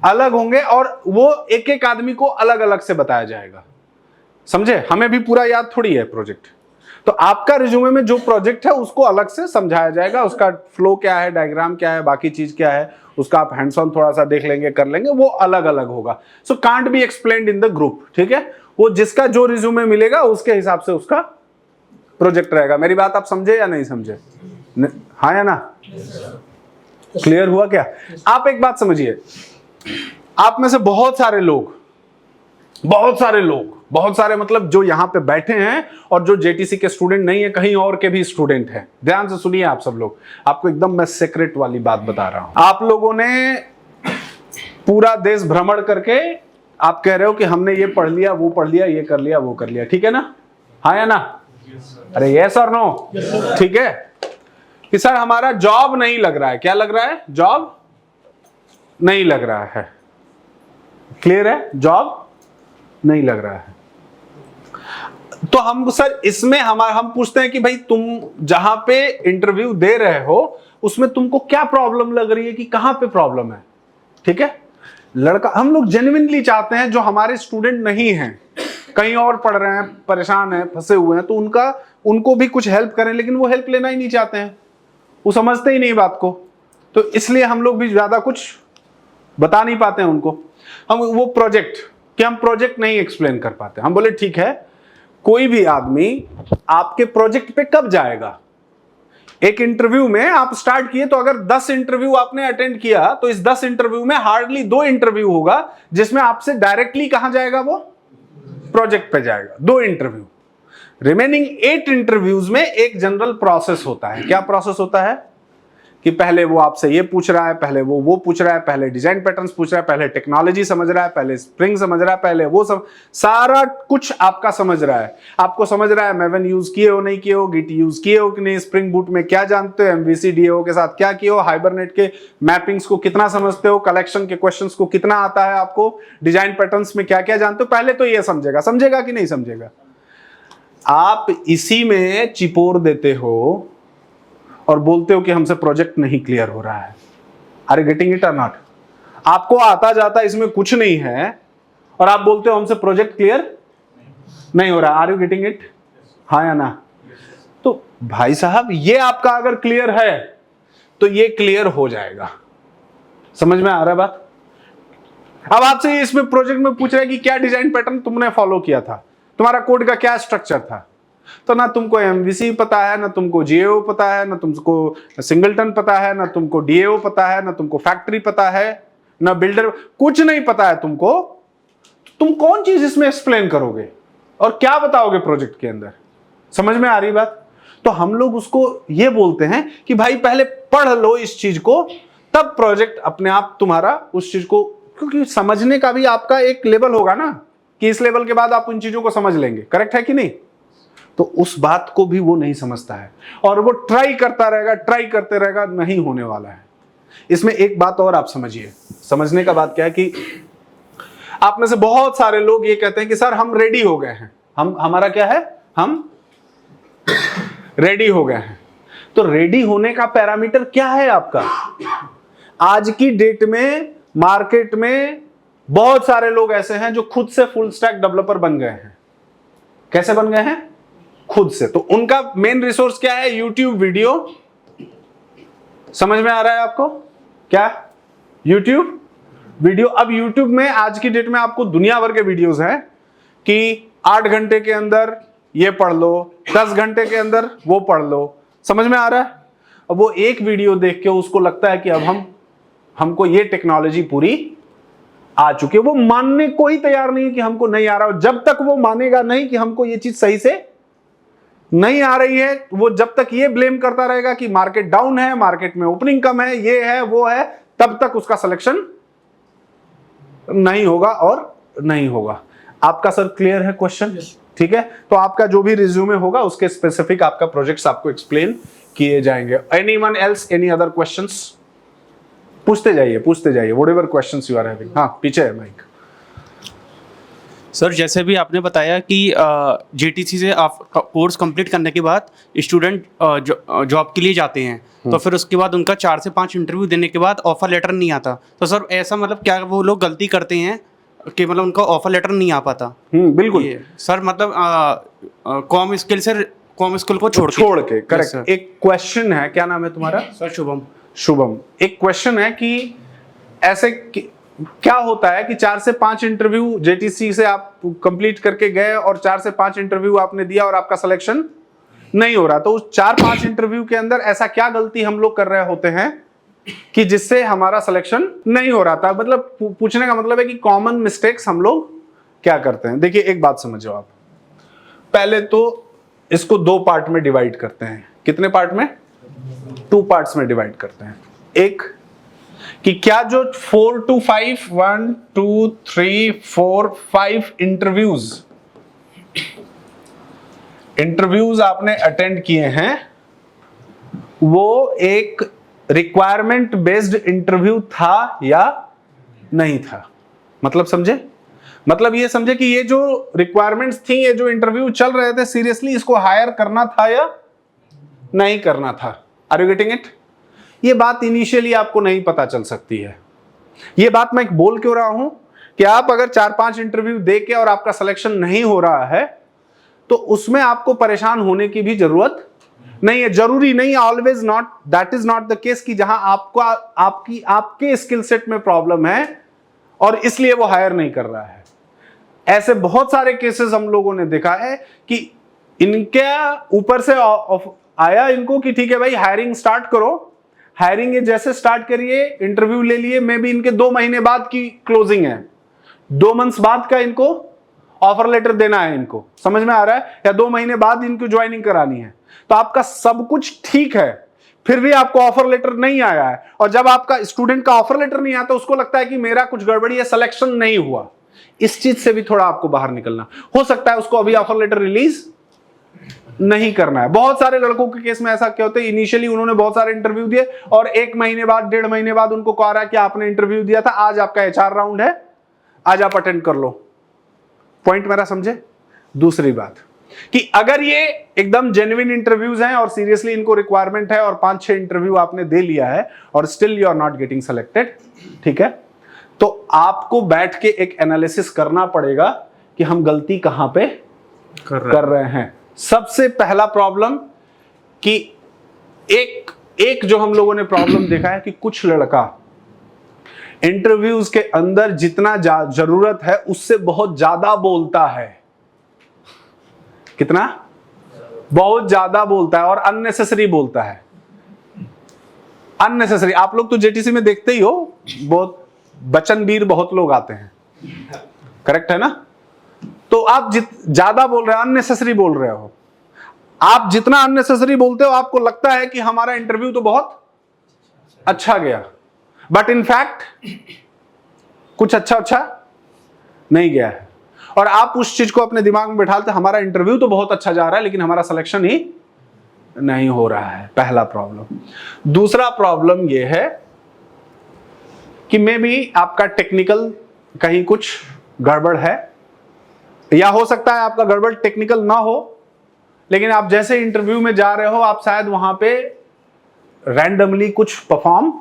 अलग होंगे, और वो एक एक आदमी को अलग अलग से बताया जाएगा। समझे? हमें भी पूरा याद थोड़ी है प्रोजेक्ट। तो आपका रिज्यूमे में जो प्रोजेक्ट है उसको अलग से समझाया जाएगा, उसका फ्लो क्या है, डायग्राम क्या है, बाकी चीज क्या है, उसका आप हैंड्स ऑन थोड़ा सा देख लेंगे, कर लेंगे, वो अलग अलग होगा। So can't be explained in the group, ठीक है? वो जिसका जो रिज्यूमे मिलेगा उसके हिसाब से उसका प्रोजेक्ट रहेगा। मेरी बात आप समझे या नहीं समझे? हाँ या ना? क्लियर हुआ क्या? आप एक बात समझिए, आप में से बहुत सारे मतलब जो यहां पे बैठे हैं और जो जेटीसी के स्टूडेंट नहीं है, कहीं और के भी स्टूडेंट हैं, ध्यान से सुनिए आप सब लोग। आपको एकदम मैं सीक्रेट वाली बात बता रहा हूं। आप लोगों ने पूरा देश भ्रमण करके आप कह रहे हो कि हमने ये पढ़ लिया, वो पढ़ लिया, ये कर लिया, वो कर लिया, ठीक है ना? हाँ या ना? अरे यस और नो? ठीक है कि सर हमारा जॉब नहीं लग रहा है। क्या लग रहा है? जॉब नहीं लग रहा है। क्लियर है? जॉब नहीं लग रहा है। तो हम सर इसमें हम पूछते हैं कि भाई तुम जहां पे इंटरव्यू दे रहे हो उसमें तुमको क्या प्रॉब्लम लग रही है, कि कहां पे प्रॉब्लम है, ठीक है? लड़का, हम लोग जेन्युइनली चाहते हैं जो हमारे स्टूडेंट नहीं हैं, कहीं और पढ़ रहे हैं, परेशान हैं, फंसे हुए हैं, तो उनको भी कुछ हेल्प करें, लेकिन वो हेल्प लेना ही नहीं चाहते हैं, वो समझते ही नहीं बात को। तो इसलिए हम लोग भी ज्यादा कुछ बता नहीं पाते हैं उनको। हम वो हम प्रोजेक्ट नहीं एक्सप्लेन कर पाते। हम बोले ठीक है, कोई भी आदमी आपके प्रोजेक्ट पे कब जाएगा? एक इंटरव्यू में आप स्टार्ट किए, तो अगर 10 इंटरव्यू आपने अटेंड किया तो इस 10 इंटरव्यू में हार्डली 2 इंटरव्यू होगा जिसमें आपसे डायरेक्टली कहां जाएगा? वो प्रोजेक्ट पे जाएगा। 2 इंटरव्यू, रिमेनिंग 8 इंटरव्यूज में एक जनरल प्रोसेस होता है। क्या प्रोसेस होता है? कि पहले वो आपसे ये पूछ रहा है, पहले वो पूछ रहा है, पहले डिजाइन पैटर्न्स पूछ रहा है, पहले टेक्नोलॉजी समझ रहा है, पहले स्प्रिंग समझ रहा है, पहले वो सब सारा कुछ आपका समझ रहा है। आपको समझ रहा है मैवन यूज किए हो नहीं किए हो, गिट यूज किए हो कि नहीं, स्प्रिंग बूट में क्या जानते हो, एमवीसी डीओ के साथ क्या किए हो, हाइबरनेट के मैपिंग्स को कितना समझते हो, कलेक्शन के क्वेश्चंस को कितना आता है आपको, डिजाइन पैटर्न्स में क्या क्या जानते हो। पहले तो ये समझेगा कि नहीं समझेगा? आप इसी में चिपोर देते हो और बोलते हो कि हमसे प्रोजेक्ट नहीं क्लियर हो रहा है। आर यू गेटिंग इट और नॉट? आपको आता जाता इसमें कुछ नहीं है और आप बोलते हो हमसे प्रोजेक्ट क्लियर नहीं हो रहा। Are you getting it? हाँ या ना? तो भाई साहब ये आपका अगर क्लियर है तो ये क्लियर हो जाएगा। समझ में आ रहा है बात? अब आपसे इसमें प्रोजेक्ट में पूछ रहा है कि क्या डिजाइन पैटर्न तुमने फॉलो किया था, तुम्हारा कोड का क्या स्ट्रक्चर था। तो ना तुमको एमवीसी पता है, ना तुमको जीएओ पता है, ना तुमको सिंगलटन पता है, ना तुमको डीएओ पता है, ना तुमको फैक्ट्री पता है, ना बिल्डर, कुछ नहीं पता है तुमको। तुम कौन चीज इसमें एक्सप्लेन करोगे और क्या बताओगे प्रोजेक्ट के अंदर? समझ में आ रही बात? तो हम लोग उसको ये बोलते हैं कि भाई पहले पढ़ लो इस चीज को, तब प्रोजेक्ट अपने आप तुम्हारा उस चीज को, क्योंकि समझने का भी आपका एक लेवल होगा ना कि इस लेवल के बाद आप उन चीजों को समझ लेंगे। करेक्ट है कि नहीं? तो उस बात को भी वो नहीं समझता है और वो ट्राई करता रहेगा, ट्राई करते रहेगा, नहीं होने वाला है। इसमें एक बात और आप समझिए, समझने का बात क्या है कि आप में से बहुत सारे लोग ये कहते हैं कि सर हम रेडी हो गए हैं, हमारा क्या है, हम रेडी हो गए हैं। तो रेडी होने का पैरामीटर क्या है आपका? आज की डेट में मार्केट में बहुत सारे लोग ऐसे हैं जो खुद से फुल स्टैक डेवलपर बन गए हैं। कैसे बन गए हैं? खुद से। तो उनका मेन रिसोर्स क्या है? YouTube video. समझ में आ रहा है आपको? क्या? YouTube video. अब यूट्यूब में आज की डेट में आपको दुनिया भर के वीडियोस हैं कि 8 घंटे के अंदर ये पढ़ लो, 10 घंटे के अंदर वो पढ़ लो। समझ में आ रहा है? अब वो एक वीडियो देख के उसको लगता है कि अब हमको ये टेक्नोलॉजी पूरी आ चुकी है। वो मानने को ही तैयार नहीं है कि हमको नहीं आ रहा। जब तक वो मानेगा नहीं कि हमको ये चीज सही से नहीं आ रही है, वो जब तक ये ब्लेम करता रहेगा कि मार्केट डाउन है, मार्केट में ओपनिंग कम है, ये है वो है, तब तक उसका सिलेक्शन नहीं होगा और नहीं होगा। आपका सर क्लियर है क्वेश्चन? ठीक है। तो आपका जो भी रिज्यूमे होगा उसके स्पेसिफिक आपका प्रोजेक्ट्स आपको एक्सप्लेन किए जाएंगे। Anyone else, any other questions? पूछते जाइए whatever questions you are having. हाँ, पीछे है माइक। सर जैसे भी आपने बताया कि जीटीसी से आप कोर्स कंप्लीट करने के बाद स्टूडेंट जॉब के लिए जाते हैं, तो फिर उसके बाद उनका 4 से 5 इंटरव्यू देने के बाद ऑफर लेटर नहीं आता। तो सर ऐसा मतलब क्या वो लोग गलती करते हैं कि मतलब उनका ऑफर लेटर नहीं आ पाता? बिल्कुल सर, मतलब कॉम स्किल को छोड़ के। करेक्ट। एक क्वेश्चन है, क्या नाम है तुम्हारा? सर शुभम। एक क्वेश्चन है कि ऐसे क्या होता है कि 4 से 5 इंटरव्यू जेटीसी से आप कंप्लीट करके गए और 4 से 5 इंटरव्यू आपने दिया और आपका सिलेक्शन नहीं हो रहा। तो उस 4-5 इंटरव्यू के अंदर ऐसा क्या गलती हम लोग कर रहे होते हैं कि जिससे हमारा सिलेक्शन नहीं हो रहा था? मतलब पूछने का मतलब है कि कॉमन मिस्टेक्स हम लोग क्या करते हैं। देखिए एक बात समझो आप, पहले तो इसको 2 पार्ट में डिवाइड करते हैं। कितने पार्ट में? 2 पार्ट्स में डिवाइड करते हैं। एक कि क्या जो 4 to 5 1 2 3 4 5 इंटरव्यूज आपने अटेंड किए हैं, वो एक रिक्वायरमेंट बेस्ड इंटरव्यू था या नहीं था? मतलब समझे? मतलब ये समझे कि ये जो रिक्वायरमेंट्स थी, ये जो इंटरव्यू चल रहे थे, सीरियसली इसको हायर करना था या नहीं करना था? Are you getting it? ये बात इनिशियली आपको नहीं पता चल सकती है। ये बात मैं बोल क्यों रहा हूं कि आप अगर 4-5 इंटरव्यू दे के और आपका सिलेक्शन नहीं हो रहा है तो उसमें आपको परेशान होने की भी जरूरत नहीं है। जरूरी नहीं, always not, that is not the case कि जहां आपको आपके स्किल सेट में प्रॉब्लम है और इसलिए वो हायर नहीं कर रहा है। ऐसे बहुत सारे केसेस हम लोगों ने देखा है कि इनके ऊपर से आया इनको कि ठीक है भाई हायरिंग स्टार्ट करो, हायरिंग जैसे स्टार्ट करिए, इंटरव्यू ले लिए, मे बी इनके 2 महीने बाद की क्लोजिंग है, 2 मंथ्स बाद का इनको ऑफर लेटर देना है इनको। समझ में आ रहा है? या 2 महीने बाद इनको ज्वाइनिंग करानी है। तो आपका सब कुछ ठीक है, फिर भी आपको ऑफर लेटर नहीं आया है। और जब आपका स्टूडेंट का ऑफर लेटर नहीं आता, उसको लगता है कि मेरा कुछ गड़बड़ी है, सिलेक्शन नहीं हुआ। इस चीज से भी थोड़ा आपको बाहर निकलना। हो सकता है उसको अभी ऑफर लेटर रिलीज नहीं करना है। बहुत सारे लड़कों के केस में ऐसा क्या होता है, इनिशियली उन्होंने बहुत सारे इंटरव्यू दिए और 1 महीने बाद, 1.5 महीने बाद उनको कह रहा है कि आपने इंटरव्यू दिया था, आज आपका HR राउंड है, आज आप अटेंड कर लो। पॉइंट मेरा समझे? दूसरी बात, कि अगर ये एकदम जेन्युइन इंटरव्यूज हैं और सीरियसली इनको रिक्वायरमेंट है और 5-6 इंटरव्यू आपने दे लिया है और still you are not getting selected, ठीक है, तो आपको बैठ के एक एनालिसिस करना पड़ेगा कि हम गलती कहां पे कर रहे हैं। सबसे पहला प्रॉब्लम कि एक जो हम लोगों ने प्रॉब्लम देखा है कि कुछ लड़का इंटरव्यूज के अंदर जितना जरूरत है उससे बहुत ज्यादा बोलता है। कितना? बहुत ज्यादा बोलता है और अननेसेसरी बोलता है। अननेसेसरी, आप लोग तो जेटीसी में देखते ही हो, बहुत बचनबीर बहुत लोग आते हैं, करेक्ट है ना? तो आप ज्यादा बोल रहे हो, अननेसेसरी बोल रहे हो। आप जितना अननेसेसरी बोलते हो आपको लगता है कि हमारा इंटरव्यू तो बहुत अच्छा गया, बट इन फैक्ट कुछ अच्छा नहीं गया है। और आप उस चीज को अपने दिमाग में बैठाते, हमारा इंटरव्यू तो बहुत अच्छा जा रहा है लेकिन हमारा सिलेक्शन ही नहीं हो रहा है। पहला प्रॉब्लम। दूसरा प्रॉब्लम यह है कि मे बी आपका टेक्निकल कहीं कुछ गड़बड़ है, या हो सकता है आपका गड़बड़ टेक्निकल ना हो, लेकिन आप जैसे इंटरव्यू में जा रहे हो आप शायद वहां पे रैंडमली कुछ परफॉर्म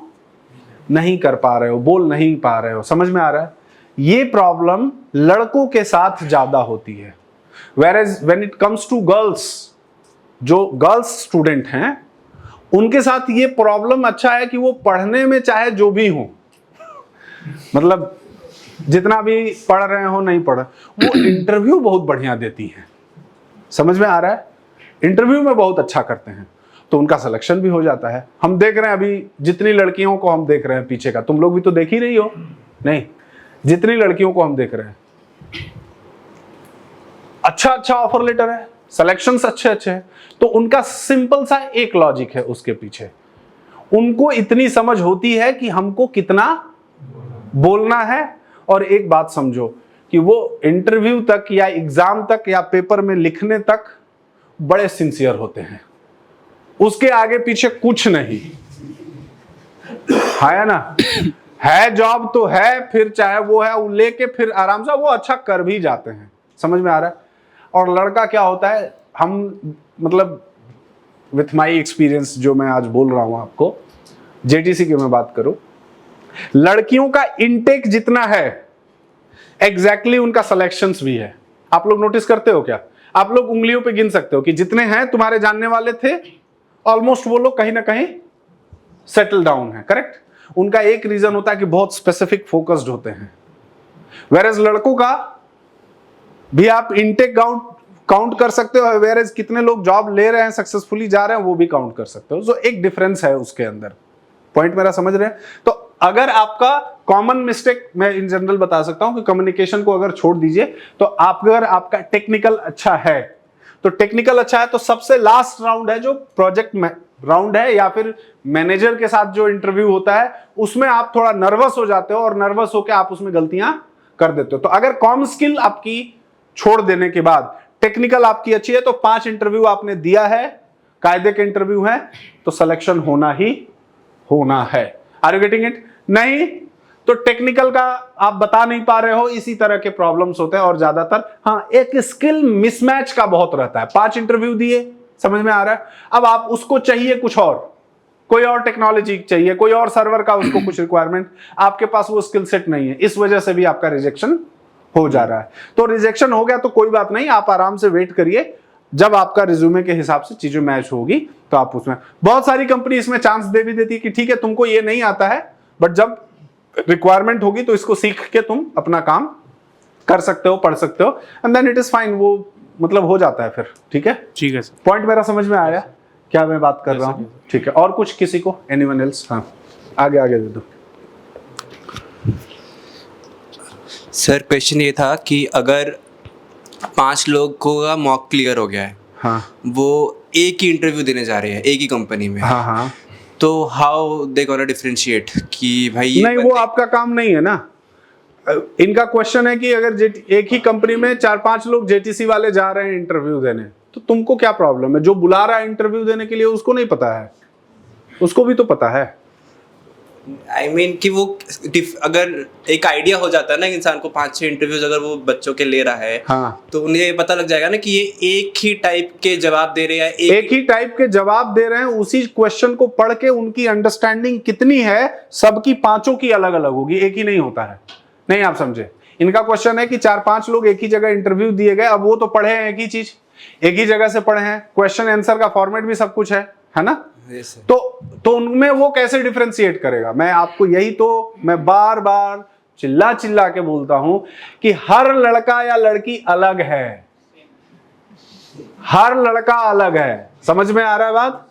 नहीं कर पा रहे हो, बोल नहीं पा रहे हो। समझ में आ रहा है? ये प्रॉब्लम लड़कों के साथ ज्यादा होती है, whereas when it comes to girls, जो गर्ल्स स्टूडेंट हैं उनके साथ ये प्रॉब्लम अच्छा है कि वो पढ़ने में चाहे जो भी हो, मतलब जितना भी पढ़ रहे हो नहीं पढ़, वो इंटरव्यू बहुत बढ़िया देती हैं। समझ में आ रहा है? इंटरव्यू में बहुत अच्छा करते हैं तो उनका सिलेक्शन भी हो जाता है। हम देख रहे हैं अभी जितनी लड़कियों को हम देख रहे हैं पीछे का, तुम लोग भी तो देख ही रही हो, नहीं? जितनी लड़कियों को हम देख रहे हैं, अच्छा ऑफर लेटर है, सिलेक्शंस अच्छे हैं, तो उनका सिंपल सा एक लॉजिक है उसके पीछे। उनको इतनी समझ होती है कि हमको कितना बोलना है। और एक बात समझो कि वो इंटरव्यू तक या एग्जाम तक या पेपर में लिखने तक बड़े सिंसियर होते हैं, उसके आगे पीछे कुछ नहीं है ना? है जॉब तो है, फिर चाहे वो है, वो लेके फिर आराम से वो अच्छा कर भी जाते हैं। समझ में आ रहा है? और लड़का क्या होता है, हम मतलब विथ माई एक्सपीरियंस जो मैं आज बोल रहा हूं आपको, जेटीसी की मैं बात करूं, लड़कियों का इनटेक जितना है एग्जैक्टली उनका सिलेक्शंस भी है। आप लोग नोटिस करते हो क्या? आप लोग उंगलियों पे गिन सकते हो कि जितने हैं तुम्हारे जानने वाले थे, ऑलमोस्ट वो लोग कहीं ना कहीं सेटल डाउन है, करेक्ट? उनका एक रीजन होता है कि बहुत स्पेसिफिक फोकस्ड होते हैं। वेरेज लड़कों का भी आप इनटेक काउंट कर सकते हो, वेरेज कितने लोग जॉब ले रहे हैं, सक्सेसफुली जा रहे हैं, वो भी काउंट कर सकते हो। सो एक डिफरेंस है उसके अंदर। पॉइंट मेरा समझ रहे हैं? तो अगर आपका कॉमन मिस्टेक मैं इन जनरल बता सकता हूं कि कम्युनिकेशन को अगर छोड़ दीजिए, तो अगर आपका टेक्निकल अच्छा है, तो टेक्निकल अच्छा है तो सबसे लास्ट राउंड है जो प्रोजेक्ट राउंड है या फिर मैनेजर के साथ जो इंटरव्यू होता है, उसमें आप थोड़ा नर्वस हो जाते हो और नर्वस होकर आप उसमें गलतियां कर देते हो। तो अगर कॉम स्किल आपकी छोड़ देने के बाद टेक्निकल आपकी अच्छी है, तो 5 इंटरव्यू आपने दिया है, कायदे के इंटरव्यू है, तो सिलेक्शन होना ही होना है। Are you getting it? नहीं तो टेक्निकल का आप बता नहीं पा रहे हो, इसी तरह के प्रॉब्लम्स होते हैं। और ज्यादातर हाँ एक स्किल मिसमैच का बहुत रहता है। 5 इंटरव्यू दिए, समझ में आ रहा है? अब आप उसको चाहिए कुछ और, कोई और टेक्नोलॉजी चाहिए, कोई और सर्वर का उसको कुछ रिक्वायरमेंट, आपके पास वो स्किल सेट नहीं है, इस वजह से भी आपका रिजेक्शन हो जा रहा है। तो रिजेक्शन हो गया तो कोई बात नहीं, आप आराम से वेट करिए, जब आपका रिज्यूमे के हिसाब से चीजें मैच होगी तो आप उसमें, बहुत सारी कंपनी इसमें चांस दे भी देती है कि ठीक है तुमको ये नहीं आता है, बट जब रिक्वायरमेंट होगी तो इसको सीख के तुम अपना काम कर सकते हो, पढ़ सकते हो, and then it is fine. वो मतलब हो जाता है फिर, ठीक है? ठीक है सर। पॉइंट मेरा समझ में आया क्या मैं बात कर रहा हूँ? ठीक है। और कुछ किसी को, एनीवन एल्स? हाँ आगे दे दो। सर क्वेश्चन ये था कि अगर 5 लोग को मॉक क्लियर हो गया है, हाँ, वो एक ही इंटरव्यू देने जा रहे हैं एक ही कंपनी में, हाँ, तो हाउ दे गोना डिफरेंशिएट कि भाई ये नहीं वो आपका काम नहीं है ना। इनका क्वेश्चन है कि अगर एक ही कंपनी में 4-5 लोग जेटीसी वाले जा रहे हैं इंटरव्यू देने, तो तुमको क्या प्रॉब्लम है? जो बुला रहा है इंटरव्यू देने के लिए उसको नहीं पता है? उसको भी तो पता है। आई मीन कि वो अगर एक आइडिया हो जाता है ना इंसान को 5-6 इंटरव्यूज अगर वो बच्चों के ले रहा है, हाँ, तो उन्हें ये पता लग जाएगा ना कि ये एक ही टाइप के जवाब दे रहे हैं, एक ही टाइप के जवाब दे रहे हैं, उसी क्वेश्चन को पढ़ के उनकी अंडरस्टैंडिंग कितनी है, सबकी पांचों की अलग अलग होगी, एक ही नहीं होता है। नहीं, आप समझे? इनका क्वेश्चन है कि 4-5 लोग एक ही जगह इंटरव्यू दिए गए, अब वो तो पढ़े हैं एक ही चीज, एक ही जगह से पढ़े हैं, क्वेश्चन आंसर का फॉर्मेट भी सब कुछ है ना? तो उनमें वो कैसे डिफरेंशिएट करेगा? मैं आपको यही तो मैं बार बार चिल्ला चिल्ला के बोलता हूं कि हर लड़का या लड़की अलग है, हर लड़का अलग है। समझ में आ रहा है बात?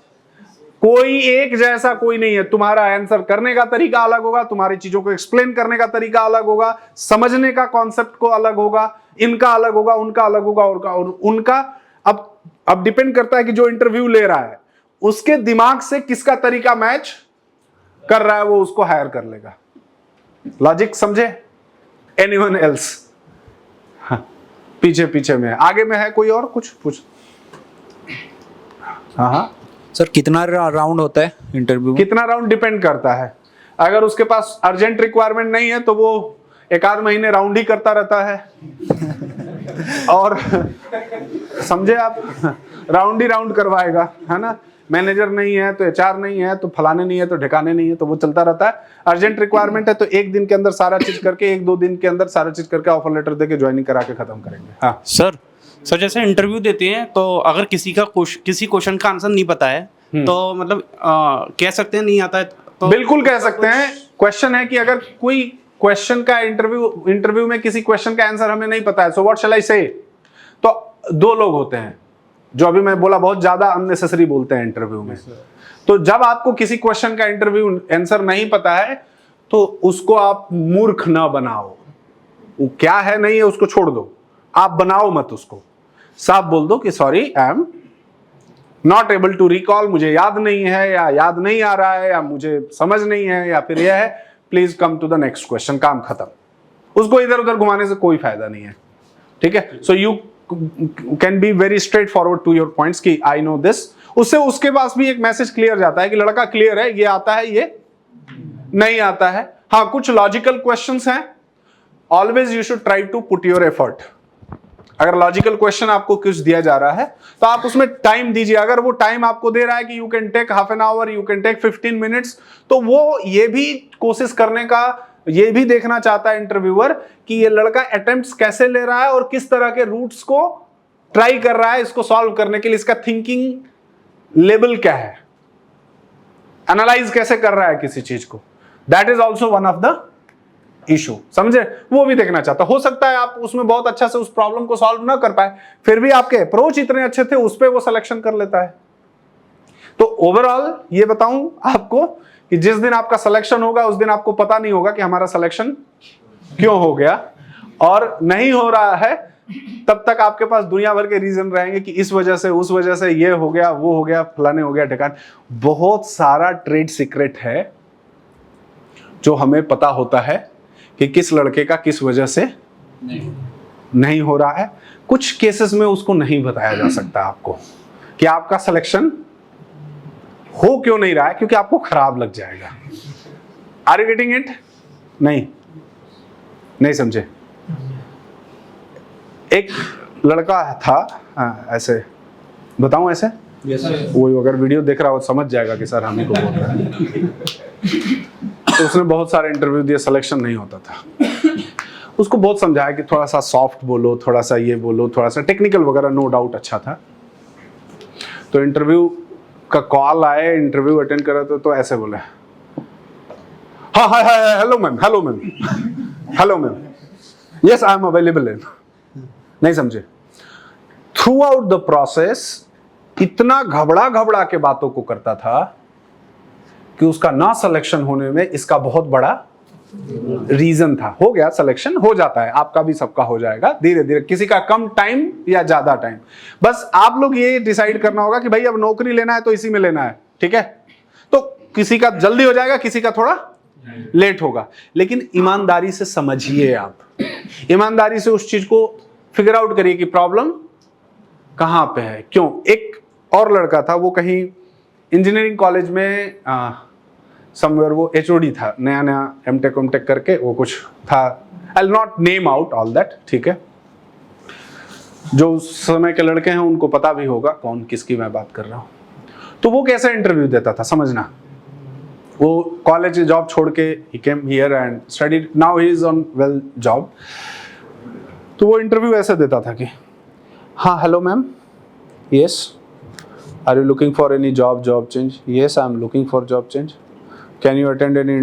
कोई एक जैसा कोई नहीं है। तुम्हारा आंसर करने का तरीका अलग होगा, तुम्हारी चीजों को एक्सप्लेन करने का तरीका अलग होगा, समझने का कॉन्सेप्ट को अलग होगा, इनका अलग होगा, उनका अलग होगा, और उनका अब डिपेंड करता है कि जो इंटरव्यू ले रहा है उसके दिमाग से किसका तरीका मैच कर रहा है, वो उसको हायर कर लेगा। लॉजिक समझे? Anyone else? पीछे पीछे में, आगे में है कोई और कुछ पूछ? हाँ, सर कितना राउंड होता है इंटरव्यू? कितना राउंड डिपेंड करता है। अगर उसके पास अर्जेंट रिक्वायरमेंट नहीं है तो वो 1-8 महीने राउंड ही करता रहता है और समझे आप, राउंड ही राउंड करवाएगा, है ना? मैनेजर नहीं है तो एचआर नहीं है तो फलाने नहीं है तो ठिकाने नहीं है, तो वो चलता रहता है। अर्जेंट रिक्वायरमेंट है तो 1 दिन के अंदर सारा चीज करके, 1-2 दिन के अंदर सारा चीज करके ऑफर लेटर देके ज्वाइनिंग करा के खत्म करेंगे। हाँ सर जैसे इंटरव्यू देते हैं तो अगर किसी क्वेश्चन का आंसर नहीं पता है तो मतलब कह सकते हैं नहीं आता है तो? बिल्कुल कह सकते हैं। क्वेश्चन है कि अगर कोई क्वेश्चन का इंटरव्यू में किसी क्वेश्चन का आंसर हमें नहीं पता है, सो व्हाट शैल आई से? तो 2 लोग होते हैं जो अभी मैं बोला बहुत ज्यादा अननेसेसरी बोलते हैं इंटरव्यू में। तो जब आपको किसी क्वेश्चन का इंटरव्यू आंसर नहीं पता है तो उसको आप मूर्ख ना बनाओ। वो क्या है नहीं है उसको छोड़ दो, आप बनाओ मत उसको। साफ बोल दो कि sorry I am not able to recall, मुझे याद नहीं है, या याद नहीं आ रहा है, या मुझे समझ नहीं है, या फिर यह है, please come to the next question. काम खत्म। उसको इधर उधर घुमाने से कोई फायदा नहीं है, ठीक है? So you can be very straight forward to your points कि आई नो दिस। उससे उसके पास भी एक मैसेज क्लियर जाता है कि लड़का क्लियर है, ये आता है, ये नहीं आता है। हाँ, कुछ लॉजिकल क्वेश्चंस हैं, always you should try to put your effort. अगर लॉजिकल क्वेश्चन आपको कुछ दिया जा रहा है तो आप उसमें टाइम दीजिए। अगर वो टाइम आपको दे रहा है कि you can take half an hour, you can take 15 minutes, तो वो ये भी कोशिश करने का, ये भी देखना चाहता है इंटरव्यूअर कि ये लड़का अटेम्प्ट्स कैसे ले रहा है और किस तरह के रूट्स को ट्राई कर रहा है इसको सॉल्व करने के लिए। इसका थिंकिंग लेवल क्या है, एनालाइज कैसे कर रहा है किसी चीज को। That is also one of the issue, समझे? वो भी देखना चाहता। हो सकता है आप उसमें बहुत अच्छा से उस प्रॉब्लम को सॉल्व ना कर पाए, फिर भी आपके अप्रोच इतने अच्छे थे, उस पर वो सिलेक्शन कर लेता है। तो ओवरऑल ये बताऊं आपको कि जिस दिन आपका सिलेक्शन होगा उस दिन आपको पता नहीं होगा कि हमारा सिलेक्शन क्यों हो गया, और नहीं हो रहा है तब तक आपके पास दुनिया भर के रीजन रहेंगे कि इस वजह से, उस वजह से, ये हो गया, वो हो गया, फलाने हो गया, ठिकान। बहुत सारा ट्रेड सीक्रेट है जो हमें पता होता है कि किस लड़के का किस वजह से नहीं हो रहा है। कुछ केसेस में उसको नहीं बताया जा सकता आपको कि आपका सिलेक्शन हो क्यों नहीं रहा है, क्योंकि आपको खराब लग जाएगा। Are you getting it? नहीं समझे? एक लड़का था, ऐसे बताऊं ऐसे? वो अगर वीडियो देख रहा हो समझ जाएगा कि सर हमें को बोल रहा है। तो उसने बहुत सारे इंटरव्यू दिए, सिलेक्शन नहीं होता था। उसको बहुत समझाया कि थोड़ा सा सॉफ्ट बोलो, थोड़ा सा ये बोलो, थोड़ा सा टेक्निकल वगैरह, नो डाउट अच्छा था। तो इंटरव्यू का कॉल आए, इंटरव्यू अटेंड करा तो ऐसे बोले, हाँ हाँ हाँ, hello ma'am, hello ma'am, hello ma'am, yes I am available. नहीं समझे? थ्रू आउट द प्रोसेस इतना घबरा के बातों को करता था कि उसका ना सिलेक्शन होने में इसका बहुत बड़ा रीजन था। हो गया सिलेक्शन, हो जाता है, आपका भी सबका हो जाएगा धीरे धीरे, किसी का कम टाइम या ज्यादा टाइम। बस आप लोग ये डिसाइड करना होगा कि भाई अब नौकरी लेना है तो इसी में लेना है, ठीक है? तो किसी का जल्दी हो जाएगा, किसी का थोड़ा लेट होगा, लेकिन ईमानदारी से समझिए। आप ईमानदारी से उस चीज को फिगर आउट करिए कि प्रॉब्लम कहां पे है, क्यों। एक और लड़का था, वो कहीं इंजीनियरिंग कॉलेज में समवेयर वो HOD था, नया नया एमटेक करके वो कुछ था, I will not name out all that, ठीक है। जो उस समय के लड़के हैं उनको पता भी होगा कौन किसकी मैं बात कर रहा हूँ। तो वो कैसे इंटरव्यू देता था समझना, वो कॉलेज जॉब छोड़ के ही came here and studied, now he is on well job. तो वो इंटरव्यू ऐसे देता था कि हाँ hello ma'am, yes, are you looking for any job change, yes I am looking for job change, can you attend any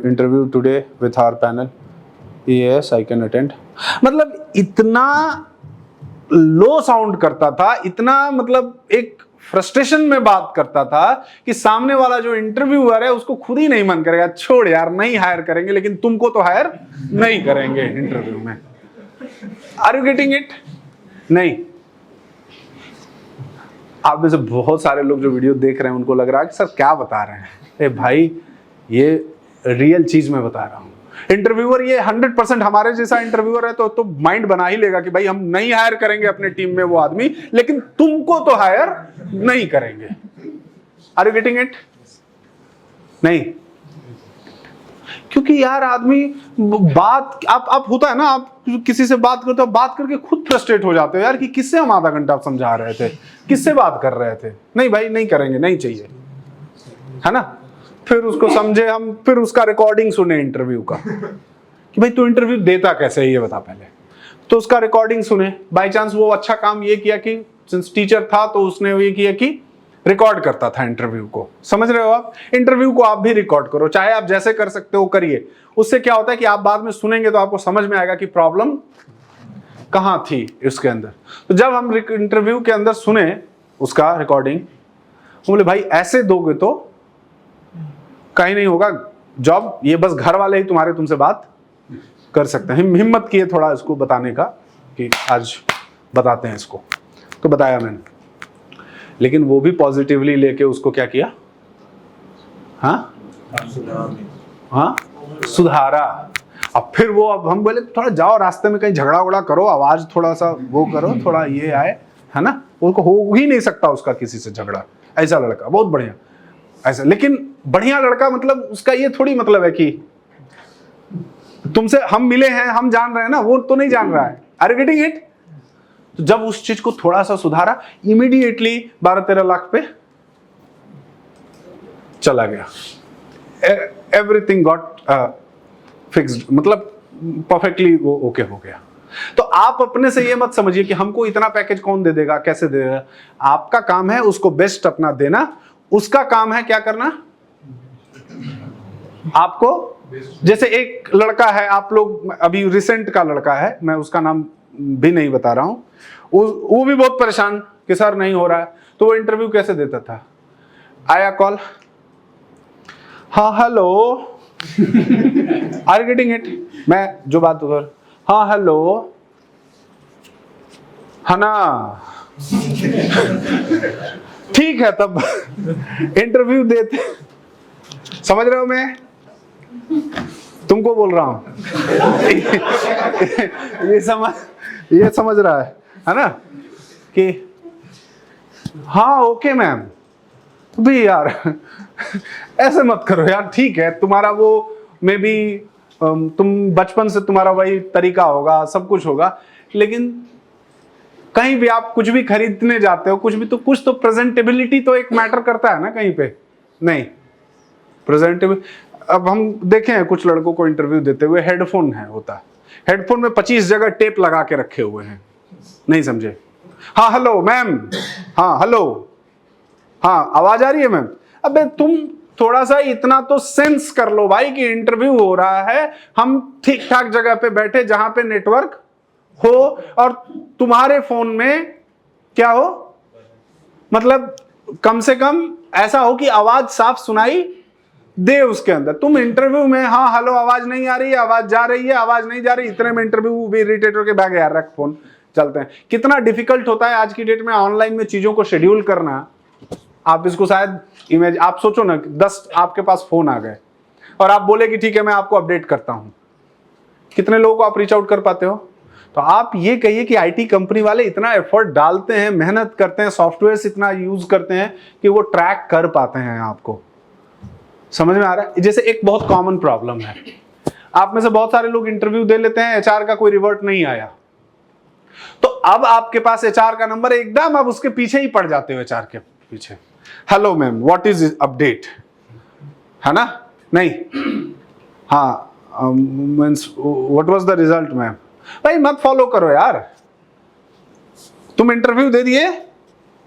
interview today with our panel, yes I can attend. मतलब इतना लो साउंड करता था, इतना मतलब एक फ्रस्ट्रेशन में बात करता था कि सामने वाला जो इंटरव्यूअर है उसको खुद ही नहीं मन करेगा, छोड़ यार नहीं हायर करेंगे, लेकिन तुमको तो हायर नहीं करेंगे इंटरव्यू में। Are you getting it? नहीं। आप में से बहुत सारे लोग जो वीडियो देख रहे हैं उनको लग रहा है कि सर क्या बता रहे हैं। ए भाई, ये रियल चीज में बता रहा हूं। इंटरव्यूअर ये 100% हमारे जैसा इंटरव्यूअर है तो माइंड बना ही लेगा कि भाई हम नहीं हायर करेंगे अपने टीम में वो आदमी, लेकिन तुमको तो हायर नहीं करेंगे। Are you getting it? नहीं, क्योंकि यार आदमी बात आप होता है ना, आप किसी से बात करते हो, बात करके खुद फ्रस्ट्रेट हो जाते हो यार कि किससे हम आधा घंटा समझा रहे थे, किससे बात कर रहे थे, नहीं भाई नहीं करेंगे, नहीं चाहिए, है ना। फिर उसको समझे हम, फिर उसका रिकॉर्डिंग सुने इंटरव्यू का कि भाई तू इंटरव्यू देता कैसे है ये बता पहले। तो उसका रिकॉर्डिंग सुने, बाय चांस वो अच्छा काम ये किया कि सिंस टीचर था तो उसने ये किया कि रिकॉर्ड करता था इंटरव्यू को, समझ रहे हो आप। इंटरव्यू को आप भी रिकॉर्ड करो, चाहे आप जैसे कर सकते हो करिए। उससे क्या होता है कि आप बाद में सुनेंगे तो आपको समझ में आएगा कि प्रॉब्लम कहां थी इसके अंदर। तो जब हम इंटरव्यू के अंदर सुने उसका रिकॉर्डिंग, बोले भाई ऐसे दोगे तो कहीं नहीं होगा जॉब, ये बस घर वाले ही तुमसे बात कर सकते हैं। हिम्मत किए थोड़ा इसको बताने का कि आज बताते हैं इसको, तो बताया मैंने। लेकिन वो भी पॉजिटिवली लेके उसको क्या किया, हाँ सुधारा। अब फिर वो, अब हम बोले थोड़ा जाओ रास्ते में कहीं झगड़ा उगड़ा करो, आवाज थोड़ा सा वो करो, थोड़ा ये आए, है ना। उनको हो ही नहीं सकता उसका किसी से झगड़ा, ऐसा लड़का बहुत बढ़िया ऐसा। लेकिन बढ़िया लड़का मतलब उसका ये थोड़ी मतलब है कि तुमसे हम मिले हैं, हम जान रहे हैं ना, वो तो नहीं जान रहा है। Are you getting it? तो जब उस चीज को थोड़ा सा सुधारा, इमीडिएटली 12-13 लाख पे चला गया। एवरीथिंग गॉट फिक्स्ड, मतलब परफेक्टली वो ओके हो गया। तो आप अपने से ये मत समझिए कि हमको इतना पैकेज कौन दे देगा, कैसे दे देगा। आपका काम है उसको बेस्ट अपना देना, उसका काम है क्या करना आपको। जैसे एक लड़का है, आप लोग अभी रिसेंट का लड़का है, मैं उसका नाम भी नहीं बता रहा हूं, वो भी बहुत परेशान कि सर नहीं हो रहा है। तो वो इंटरव्यू कैसे देता था, आया कॉल, हाँ हेलो, आर गेटिंग इट, मैं जो बात उधर, हाँ हेलो, है ना, ठीक है। तब इंटरव्यू देते, समझ रहे हो, मैं तुमको बोल रहा हूं ये समझ रहा है ना कि हाँ ओके मैम। भी यार ऐसे मत करो यार, ठीक है तुम्हारा वो मे बी तुम बचपन से तुम्हारा वही तरीका होगा, सब कुछ होगा, लेकिन कहीं भी आप कुछ भी खरीदने जाते हो, कुछ भी, तो कुछ तो प्रेजेंटेबिलिटी तो एक मैटर करता है ना कहीं पे, नहीं प्रेजेंटेबल। अब हम देखे हैं कुछ लड़कों को इंटरव्यू देते हुए, हेडफोन है होता है, हेडफोन में 25 जगह टेप लगा के रखे हुए हैं, नहीं समझे, हाँ हेलो मैम, हाँ हेलो, हाँ आवाज आ रही है मैम। अबे तुम थोड़ा सा इतना तो सेंस कर लो भाई कि इंटरव्यू हो रहा है, हम ठीक ठाक जगह पे बैठे जहां पे नेटवर्क हो, और तुम्हारे फोन में क्या हो, मतलब कम से कम ऐसा हो कि आवाज साफ सुनाई दे उसके अंदर। तुम इंटरव्यू में हाँ हेलो, आवाज नहीं आ रही है, आवाज जा रही है, आवाज नहीं जा रही, इतने में इंटरव्यू भी इरिटेट होकर बैग यार रख फोन, चलते हैं। कितना डिफिकल्ट होता है आज की डेट में ऑनलाइन में चीजों को शेड्यूल करना। आप इसको शायद इमेज, आप सोचो ना 10 आपके पास फोन आ गए और आप बोले कि ठीक है मैं आपको अपडेट करता हूं, कितने लोगों को आप रीच आउट कर पाते हो। तो आप ये कहिए कि आईटी कंपनी वाले इतना एफर्ट डालते हैं, मेहनत करते हैं, सॉफ्टवेयर इतना यूज करते हैं कि वो ट्रैक कर पाते हैं आपको। समझ में आ रहा है? जैसे एक बहुत कॉमन प्रॉब्लम है, आप में से बहुत सारे लोग इंटरव्यू दे लेते हैं, एचआर का कोई रिवर्ट नहीं आया, तो अब आपके पास एचआर का नंबर, एकदम आप उसके पीछे ही पड़ जाते हो, एचआर के पीछे, hello ma'am what is update, है ना? नहीं, हाँ means what was the result ma'am. भाई मत फॉलो करो यार, तुम इंटरव्यू दे दिए,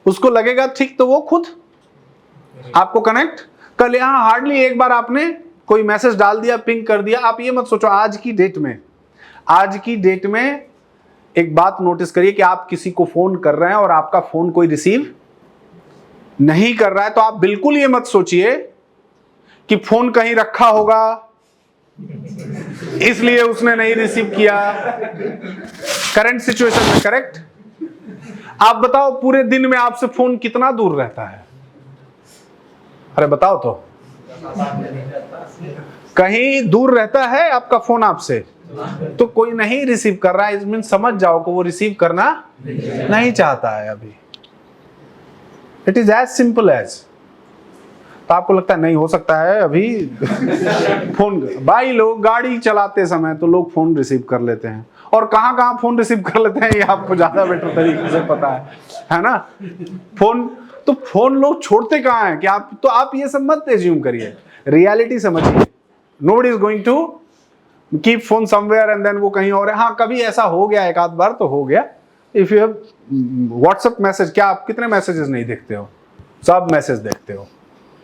उसको लगेगा ठीक तो वो खुद आपको कनेक्ट कर लिया। हाँ, हार्डली एक बार आपने कोई मैसेज डाल दिया, पिंग कर दिया। आप ये मत सोचो, आज की डेट में एक बात नोटिस करिए कि आप किसी को फोन कर रहे हैं और आपका फोन कोई रिसीव नहीं कर रहा है, तो आप बिल्कुल ये मत सोचिए कि फोन कहीं रखा होगा इसलिए उसने नहीं रिसीव किया। करंट सिचुएशन में, करेक्ट? आप बताओ पूरे दिन में आपसे फोन कितना दूर रहता है? अरे बताओ तो, कहीं दूर रहता है आपका फोन आपसे, तो कोई नहीं रिसीव कर रहा है, इसमें समझ जाओ कि वो रिसीव करना नहीं चाहता है अभी। It is as simple as. तो आपको लगता है नहीं हो सकता है अभी फोन, भाई लोग गाड़ी चलाते समय तो लोग फोन रिसीव कर लेते हैं, और कहां कहां फोन रिसीव कर लेते हैं ये आपको ज्यादा बेटर तरीके से पता है ना? फोन लोग छोड़ते कहां हैं कि आप ये सब मत एज्यूम करिए, रियलिटी समझिए। Nobody is going to keep phone somewhere and then वो कहीं और है। हाँ, कभी ऐसा हो गया, एक आध बार तो हो गया। If you have WhatsApp message, क्या आप कितने मैसेजेस नहीं देखते हो? सब मैसेज देखते हो।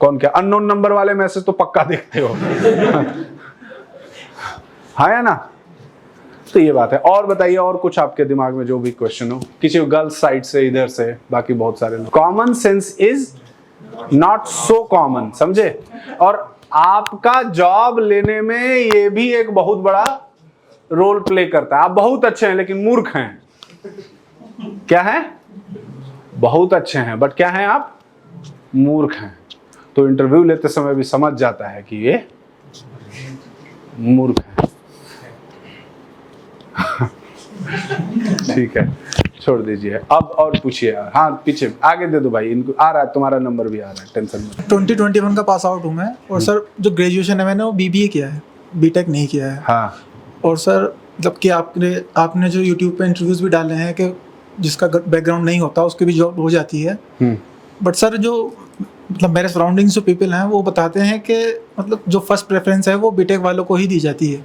कौन क्या अननोन नंबर वाले मैसेज तो पक्का देखते हो हाँ या ना? तो ये बात है। और बताइए, और कुछ आपके दिमाग में जो भी क्वेश्चन हो, किसी गर्ल्स साइड से, इधर से, बाकी बहुत सारे लोग। Common sense is not so common, समझे? और आपका जॉब लेने में ये भी एक बहुत बड़ा रोल प्ले करता है। आप बहुत अच्छे हैं लेकिन मूर्ख हैं। क्या है? बहुत अच्छे हैं बट क्या हैं आप? मूर्ख हैं। तो इंटरव्यू लेते समय भी समझ जाता है कि ये मूर्ख है ठीक है, छोड़ दीजिए। अब और पूछिए। हाँ, पीछे आगे दे दो भाई, इनको आ रहा है, तुम्हारा नंबर भी आ रहा है, टेंशन मत। 2021 का पास आउट हूँ मैं, और सर जो ग्रेजुएशन है मैंने वो बीबीए किया है, बीटेक नहीं किया है। हाँ, और सर मतलब कि आपने जो यूट्यूब पे इंटरव्यूज़ भी डाले हैं कि जिसका बैकग्राउंड नहीं होता उसकी भी जॉब हो जाती है, बट सर जो मतलब मेरे सराउंडिंग्स जो पीपल हैं वो बताते हैं कि मतलब जो फर्स्ट प्रेफरेंस है वो बीटेक वालों को ही दी जाती है।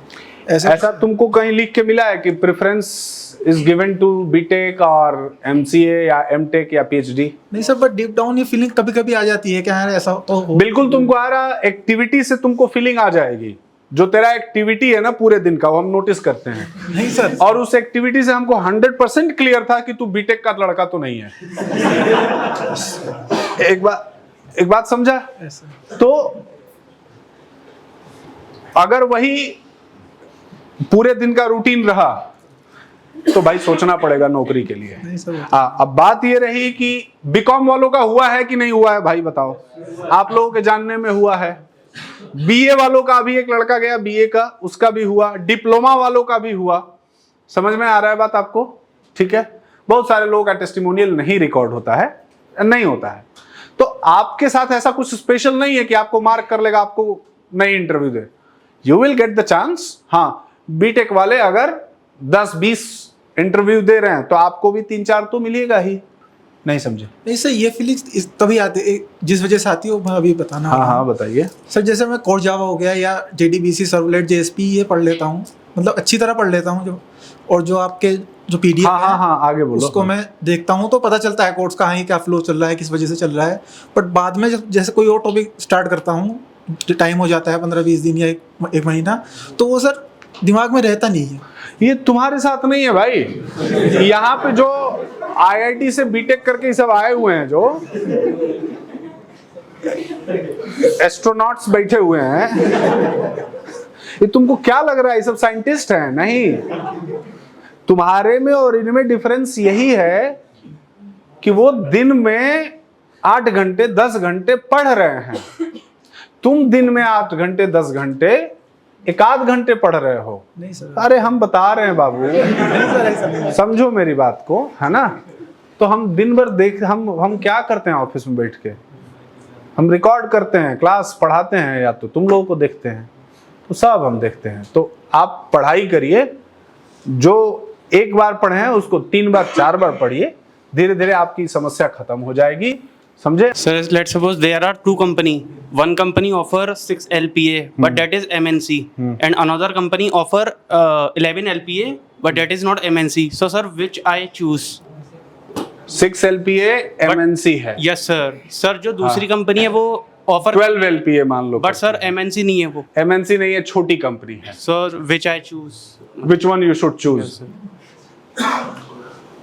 ऐसा तुमको कहीं लिख के मिला है कि preference is given to BTech और एमसीए या एमटेक या पीएचडी? नहीं सर, बट डीप डाउन ये फीलिंग कभी कभी आ जाती है कि यार ऐसा तो हो। बिल्कुल तुमको आ रहा, एक्टिविटी से तुमको फीलिंग आ जाएगी। जो तेरा एक्टिविटी है ना पूरे दिन का, वो हम नोटिस करते हैं। नहीं सर, और उस एक्टिविटी से हमको 100% क्लियर था कि तू बीटेक का लड़का तो नहीं है एक बात समझा? तो अगर वही पूरे दिन का रूटीन रहा तो भाई सोचना पड़ेगा नौकरी के लिए। नहीं सर। अब बात ये रही कि बीकॉम वालों का हुआ है कि नहीं हुआ है, भाई बताओ। आप लोगों के जानने में हुआ है। बीए वालों का, अभी एक लड़का गया बीए का, उसका भी हुआ। डिप्लोमा वालों का भी हुआ। समझ में आ रहा है बात आपको? ठीक है। बहुत सारे लोगों का टेस्टिमोनियल नहीं रिकॉर्ड होता है, नहीं होता है। तो आपके साथ ऐसा कुछ स्पेशल नहीं है कि आपको मार्क कर लेगा, आपको नहीं interview they. You will get the chance. हाँ, बीटेक वाले अगर 10-20 इंटरव्यू दे रहे हैं तो आपको भी 3-4 तो मिलेगा ही। नहीं समझे? नहीं सर, ये फीलिंग्स तभी आती, जिस वजह से आती है वो मैं अभी बताना। हाँ बताइए सर। जैसे मैं कोर जावा हो गया या JDBC, सर्वलेट, JSP ये पढ़ लेता हूँ, मतलब अच्छी तरह पढ़ लेता हूँ। और जो आपके जो PDF हाँ आगे बोलो। उसको मैं देखता हूँ तो पता चलता है कोर्स कहाँ है, क्या फ्लो चल रहा है, किस वजह से चल रहा है। बट बाद में जैसे कोई और टॉपिक स्टार्ट करता हूँ, टाइम हो जाता है 15-20 दिन या एक महीना, तो वो सर दिमाग में रहता नहीं है। ये तुम्हारे साथ नहीं है भाई। यहाँ पे जो IIT से बीटेक करके ये सब आए हुए हैं, जो एस्ट्रोनॉट्स बैठे हुए हैं, ये तुमको क्या लग रहा है ये सब साइंटिस्ट हैं? नहीं, तुम्हारे में और इनमें डिफरेंस यही है कि वो दिन में 8 घंटे 10 घंटे पढ़ रहे हैं। तुम दिन में 8 घंटे 10 घंटे 1-8 घंटे पढ़ रहे हो। नहीं सर। अरे हम बता रहे हैं बाबू, समझो मेरी बात को, है ना? तो हम दिन भर हम क्या करते हैं ऑफिस में बैठ के? हम रिकॉर्ड करते हैं, क्लास पढ़ाते हैं, या तो तुम लोगों को देखते हैं, तो सब हम देखते हैं। तो आप पढ़ाई करिए, जो एक बार पढ़े हैं उसको 3 बार 4 बार पढ़िए, धीरे धीरे आपकी समस्या खत्म हो जाएगी, समझे? Sir, let's suppose there are two company. One company offer 6 LPA, but that is MNC, and another company offer 11 LPA, but that is not MNC. So, sir, which I choose? 6 LPA MNC है, Yes, sir. Sir, जो दूसरी कंपनी है वो ऑफर 12 LPA मान लो, बट सर MNC नहीं है वो। MNC नहीं है, छोटी कंपनी है। Sir which I choose? Which one you should choose?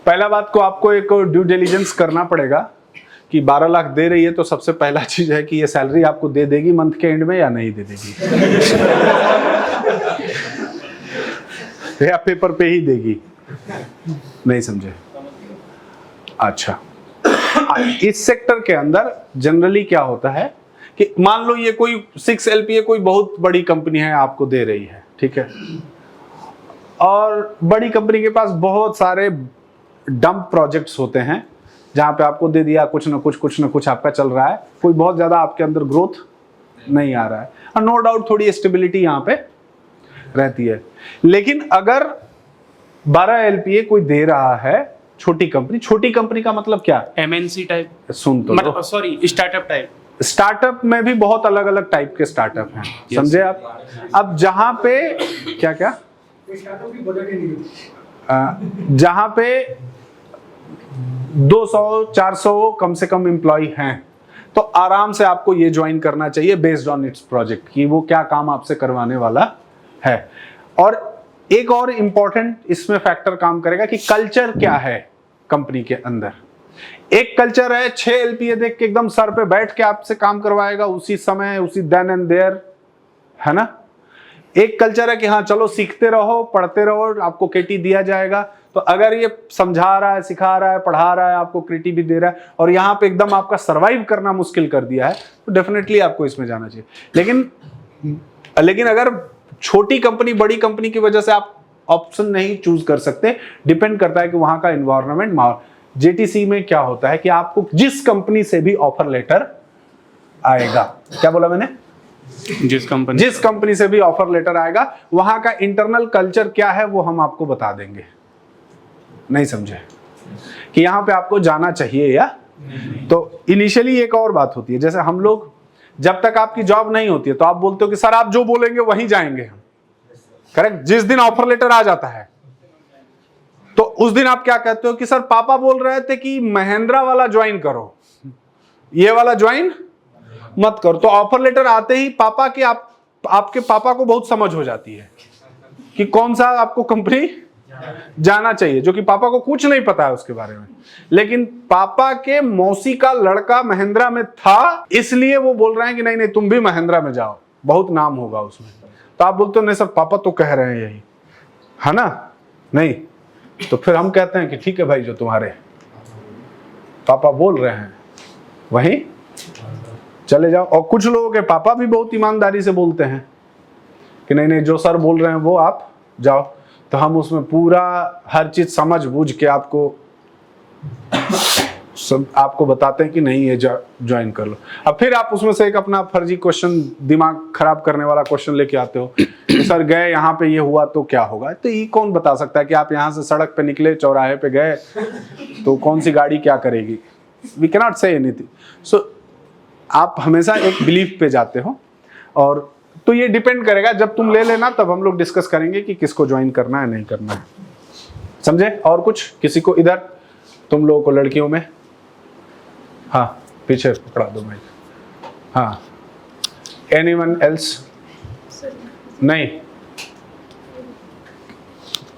पहला बात को आपको एक ड्यू डिलीजेंस करना पड़ेगा कि 12 लाख दे रही है, तो सबसे पहला चीज है कि ये सैलरी आपको दे देगी मंथ के एंड में या नहीं दे देगी या पेपर पे ही देगी, नहीं समझे? अच्छा, इस सेक्टर के अंदर जनरली क्या होता है कि मान लो ये कोई 6 LPA कोई बहुत बड़ी कंपनी है आपको दे रही है, ठीक है, और बड़ी कंपनी के पास बहुत सारे डंप प्रोजेक्ट्स होते हैं जहाँ पे आपको दे दिया, कुछ ना कुछ आपका चल रहा है, कोई बहुत ज़्यादा आपके अंदर ग्रोथ नहीं आ रहा है, और नो डाउट थोड़ी स्टेबिलिटी यहाँ पे रहती है। लेकिन अगर 12 LPA कोई दे रहा है, छोटी कंपनी का मतलब क्या? MNC टाइप, सुन तो लो। मतलब सॉरी स्टार्टअप टाइप। स्टार्टअप में भी बहुत अलग अलग टाइप के स्टार्टअप हैं, समझे आप? अब जहाँ पे क्या जहाँ पे 200-400 कम से कम एम्प्लॉय हैं, तो आराम से आपको ये ज्वाइन करना चाहिए बेस्ड ऑन इट्स प्रोजेक्ट कि वो क्या काम आपसे करवाने वाला है। और एक और इम्पॉर्टेंट इसमें फैक्टर काम करेगा कि कल्चर क्या है कंपनी के अंदर। एक कल्चर है 6 LPA देख के एकदम सर पे बैठ के आपसे काम करवाएगा उसी समय, उसी देन एंड देयर, है ना। एक कल्चर है कि हाँ चलो सीखते रहो, पढ़ते रहो, आपको केटी दिया जाएगा। तो अगर ये समझा रहा है, सिखा रहा है, पढ़ा रहा है, आपको क्रेडिट भी दे रहा है, और यहाँ पे एकदम आपका सरवाइव करना मुश्किल कर दिया है, तो डेफिनेटली आपको इसमें जाना चाहिए। लेकिन अगर छोटी कंपनी, बड़ी कंपनी की वजह से आप ऑप्शन नहीं चूज कर सकते, डिपेंड करता है कि वहां का इन्वायरमेंट, माहौल। जेटीसी में क्या होता है कि आपको जिस कंपनी से भी ऑफर लेटर आएगा, क्या बोला मैंने? जिस कंपनी से भी ऑफर लेटर आएगा, वहां का इंटरनल कल्चर क्या है वो हम आपको बता देंगे। नहीं समझे कि यहां पे आपको जाना चाहिए या? तो इनिशियली एक और बात होती है, जैसे हम लोग जब तक आपकी जॉब नहीं होती है तो आप बोलते हो कि सर आप जो बोलेंगे वहीं जाएंगे हम, करेक्ट। जिस दिन ऑफर लेटर आ जाता है तो उस दिन आप क्या कहते हो कि सर पापा बोल रहे थे कि महिंद्रा वाला ज्वाइन करो, ये वाला ज्वाइन मत करो। तो ऑफर लेटर आते ही पापा की आपके पापा को बहुत समझ हो जाती है कि कौन सा आपको कंपनी जाना चाहिए, जो कि पापा को कुछ नहीं पता है उसके बारे में। लेकिन पापा के मौसी का लड़का महिंद्रा में था, इसलिए वो बोल रहे हैं कि नहीं नहीं तुम भी महिंद्रा में जाओ, बहुत नाम होगा उसमें। तो आप बोलते हो नहीं सर पापा तो कह रहे हैं यही, है ना? नहीं, तो फिर हम कहते हैं कि ठीक है भाई, जो तुम्हारे पापा बोल रहे हैं वहीं चले जाओ। और कुछ लोगों के पापा भी बहुत ईमानदारी से बोलते हैं कि नहीं नहीं जो सर बोल रहे हैं वो आप जाओ। तो हम उसमें पूरा हर चीज समझ बूझ के आपको बताते हैं कि नहीं ये ज्वाइन कर लो। अब फिर आप उसमें से एक अपना फर्जी क्वेश्चन, दिमाग खराब करने वाला क्वेश्चन लेके आते हो कि सर गए यहाँ पे ये हुआ तो क्या होगा। तो ये कौन बता सकता है कि आप यहाँ से सड़क पे निकले, चौराहे पे गए तो कौन सी गाड़ी क्या करेगी? We can not say anything. So आप हमेशा एक बिलीफ पे जाते हो, और तो ये डिपेंड करेगा, जब तुम ले लेना तब हम लोग डिस्कस करेंगे कि किसको ज्वाइन करना है नहीं करना है, समझे? और कुछ किसी को इधर, तुम लोगों को लड़कियों में, हाँ पीछे पकड़ा दो भाई, हाँ एनीवन एल्स? नहीं,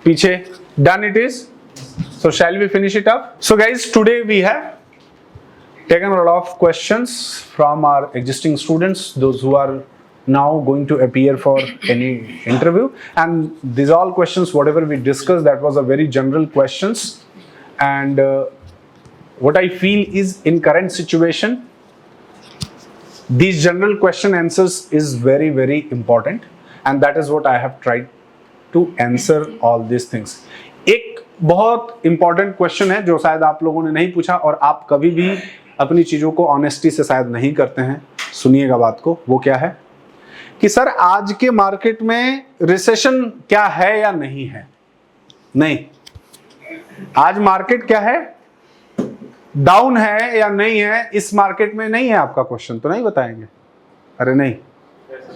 पीछे, done it is. So shall we finish it up? So guys today we have taken a lot of questions from our existing students, those who are now going to appear for any interview, and these all questions whatever we discussed, that was a very general questions, and what I feel is in current situation these general question answers is very very important, and that is what I have tried to answer all these things. एक बहुत important question है जो शायद आप लोगों ने नहीं पूछा, और आप कभी भी अपनी चीज़ों को ऑनेस्टी से शायद नहीं करते हैं, सुनिएगा बात को। वो क्या है कि सर आज के मार्केट में रिसेशन क्या है या नहीं है? नहीं, आज मार्केट क्या है, डाउन है या नहीं है, इस मार्केट में नहीं है। आपका क्वेश्चन तो नहीं बताएंगे? अरे नहीं,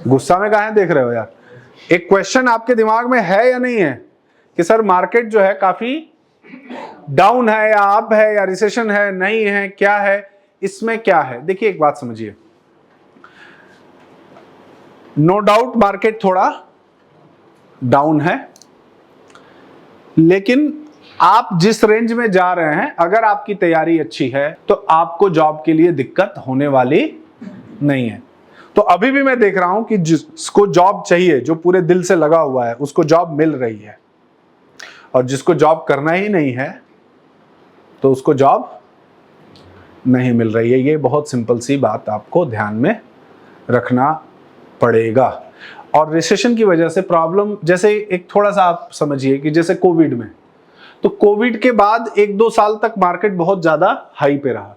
गुस्सा में कहाँ देख रहे हो यार? एक क्वेश्चन आपके दिमाग में है या नहीं है कि सर मार्केट जो है काफी डाउन है या अप है या रिसेशन है, नहीं है, क्या है, इसमें क्या है? देखिए एक बात समझिए, नो डाउट मार्केट थोड़ा डाउन है, लेकिन आप जिस रेंज में जा रहे हैं, अगर आपकी तैयारी अच्छी है तो आपको जॉब के लिए दिक्कत होने वाली नहीं है। तो अभी भी मैं देख रहा हूं कि जिसको जॉब चाहिए, जो पूरे दिल से लगा हुआ है, उसको जॉब मिल रही है, और जिसको जॉब करना ही नहीं है तो उसको जॉब नहीं मिल रही है। ये बहुत सिंपल सी बात आपको ध्यान में रखना पड़ेगा। और रिसेशन की वजह से प्रॉब्लम, जैसे एक थोड़ा सा आप समझिए कि जैसे कोविड में, तो कोविड के बाद 1-2 साल तक मार्केट बहुत ज्यादा हाई पे रहा,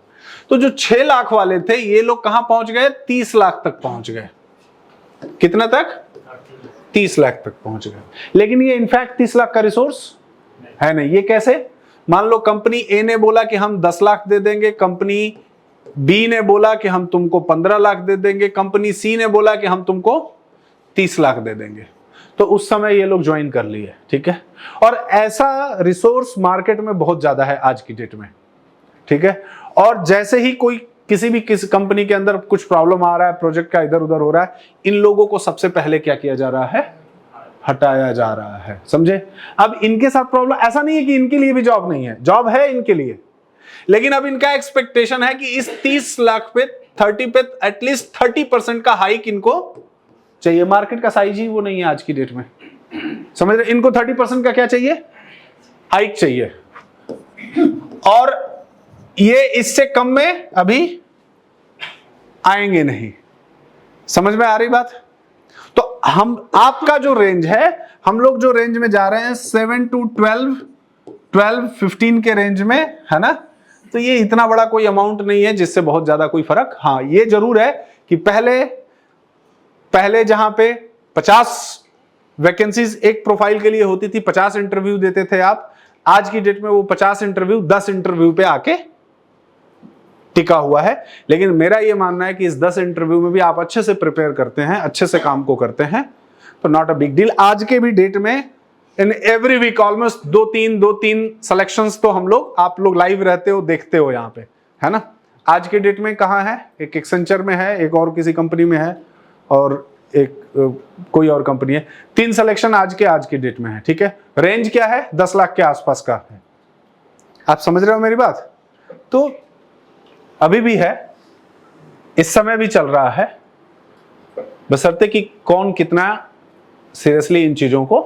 तो जो 6 लाख वाले थे ये लोग कहां पहुंच गए? 30 लाख तक पहुंच गए। कितना तक? 30 लाख तक पहुंच गए। लेकिन ये इनफैक्ट 30 लाख का रिसोर्स है नहीं। ये कैसे? मान लो कंपनी ए ने बोला कि हम 10 लाख दे देंगे, कंपनी बी ने बोला कि हम तुमको 15 लाख दे देंगे, कंपनी सी ने बोला कि हम तुमको 30 लाख दे देंगे। तो उस समय ये लोग ज्वाइन कर लिए, ठीक है। और ऐसा रिसोर्स मार्केट में बहुत ज्यादा है आज की डेट में, ठीक है। और जैसे ही कोई किसी कंपनी के अंदर कुछ प्रॉब्लम आ रहा है, प्रोजेक्ट का इधर उधर हो रहा है, इन लोगों को सबसे पहले क्या किया जा रहा है? हटाया जा रहा है, समझे। अब इनके साथ प्रॉब्लम ऐसा नहीं है कि इनके लिए भी जॉब नहीं है, जॉब है इनके लिए, लेकिन अब इनका एक्सपेक्टेशन है कि इस 30 लाख पे 30 पे एटलीस्ट 30% का हाइक इनको चाहिए। मार्केट का साइज ही वो नहीं है आज की डेट में, समझ रहे। इनको 30% का क्या चाहिए? हाइक चाहिए, और ये इससे कम में अभी आएंगे नहीं। समझ में आ रही बात? तो हम, आपका जो रेंज है, हम लोग जो रेंज में जा रहे हैं 7 to 12-15 के रेंज में, है ना। तो ये इतना बड़ा कोई अमाउंट नहीं है जिससे बहुत ज्यादा कोई फर्क। हाँ, ये जरूर है कि पहले जहां पे 50 वैकेंसीज एक प्रोफाइल के लिए होती थी, 50 इंटरव्यू देते थे आप, आज की डेट में वो 50 इंटरव्यू 10 इंटरव्यू पे आके टिका हुआ है। लेकिन मेरा ये मानना है कि इस 10 इंटरव्यू में भी आप अच्छे से प्रिपेयर करते हैं, अच्छे से काम को करते हैं, तो नॉट अ बिग डील। आज के भी डेट में in every week almost 2-3 selections तो हम लोग, आप लोग लाइव रहते हो, देखते हो यहाँ पे, है ना। आज के डेट में कहाँ है? एक एक्सेंचर में है, एक और किसी कंपनी में है, और एक कोई और कंपनी है। 3 सिलेक्शन आज के डेट में है, ठीक है। रेंज क्या है? 10 लाख के आसपास का है। आप समझ रहे हो मेरी बात? तो अभी भी है, इस समय भी चल रहा है, बशर्ते कि कौन कितना सीरियसली इन चीजों को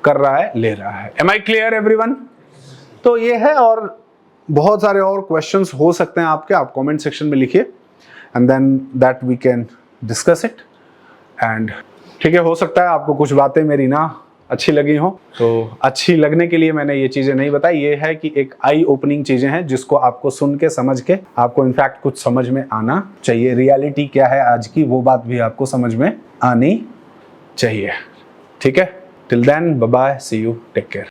कर रहा है, ले रहा है। Am I clear everyone? तो ये है, और बहुत सारे और क्वेश्चंस हो सकते हैं आपके, आप कमेंट सेक्शन में लिखिए, and then that we can discuss it. And ठीक है, हो सकता है आपको कुछ बातें मेरी ना अच्छी लगी हो, तो अच्छी लगने के लिए मैंने ये चीज़ें नहीं बताई। ये है कि एक आई ओपनिंग चीज़ें हैं जिसको आपको सुन के, समझ के, आपको इनफैक्ट कुछ समझ में आना चाहिए। रियलिटी क्या है आज की, वो बात भी आपको समझ में आनी चाहिए, ठीक है। Till then, bye bye, see you, take care.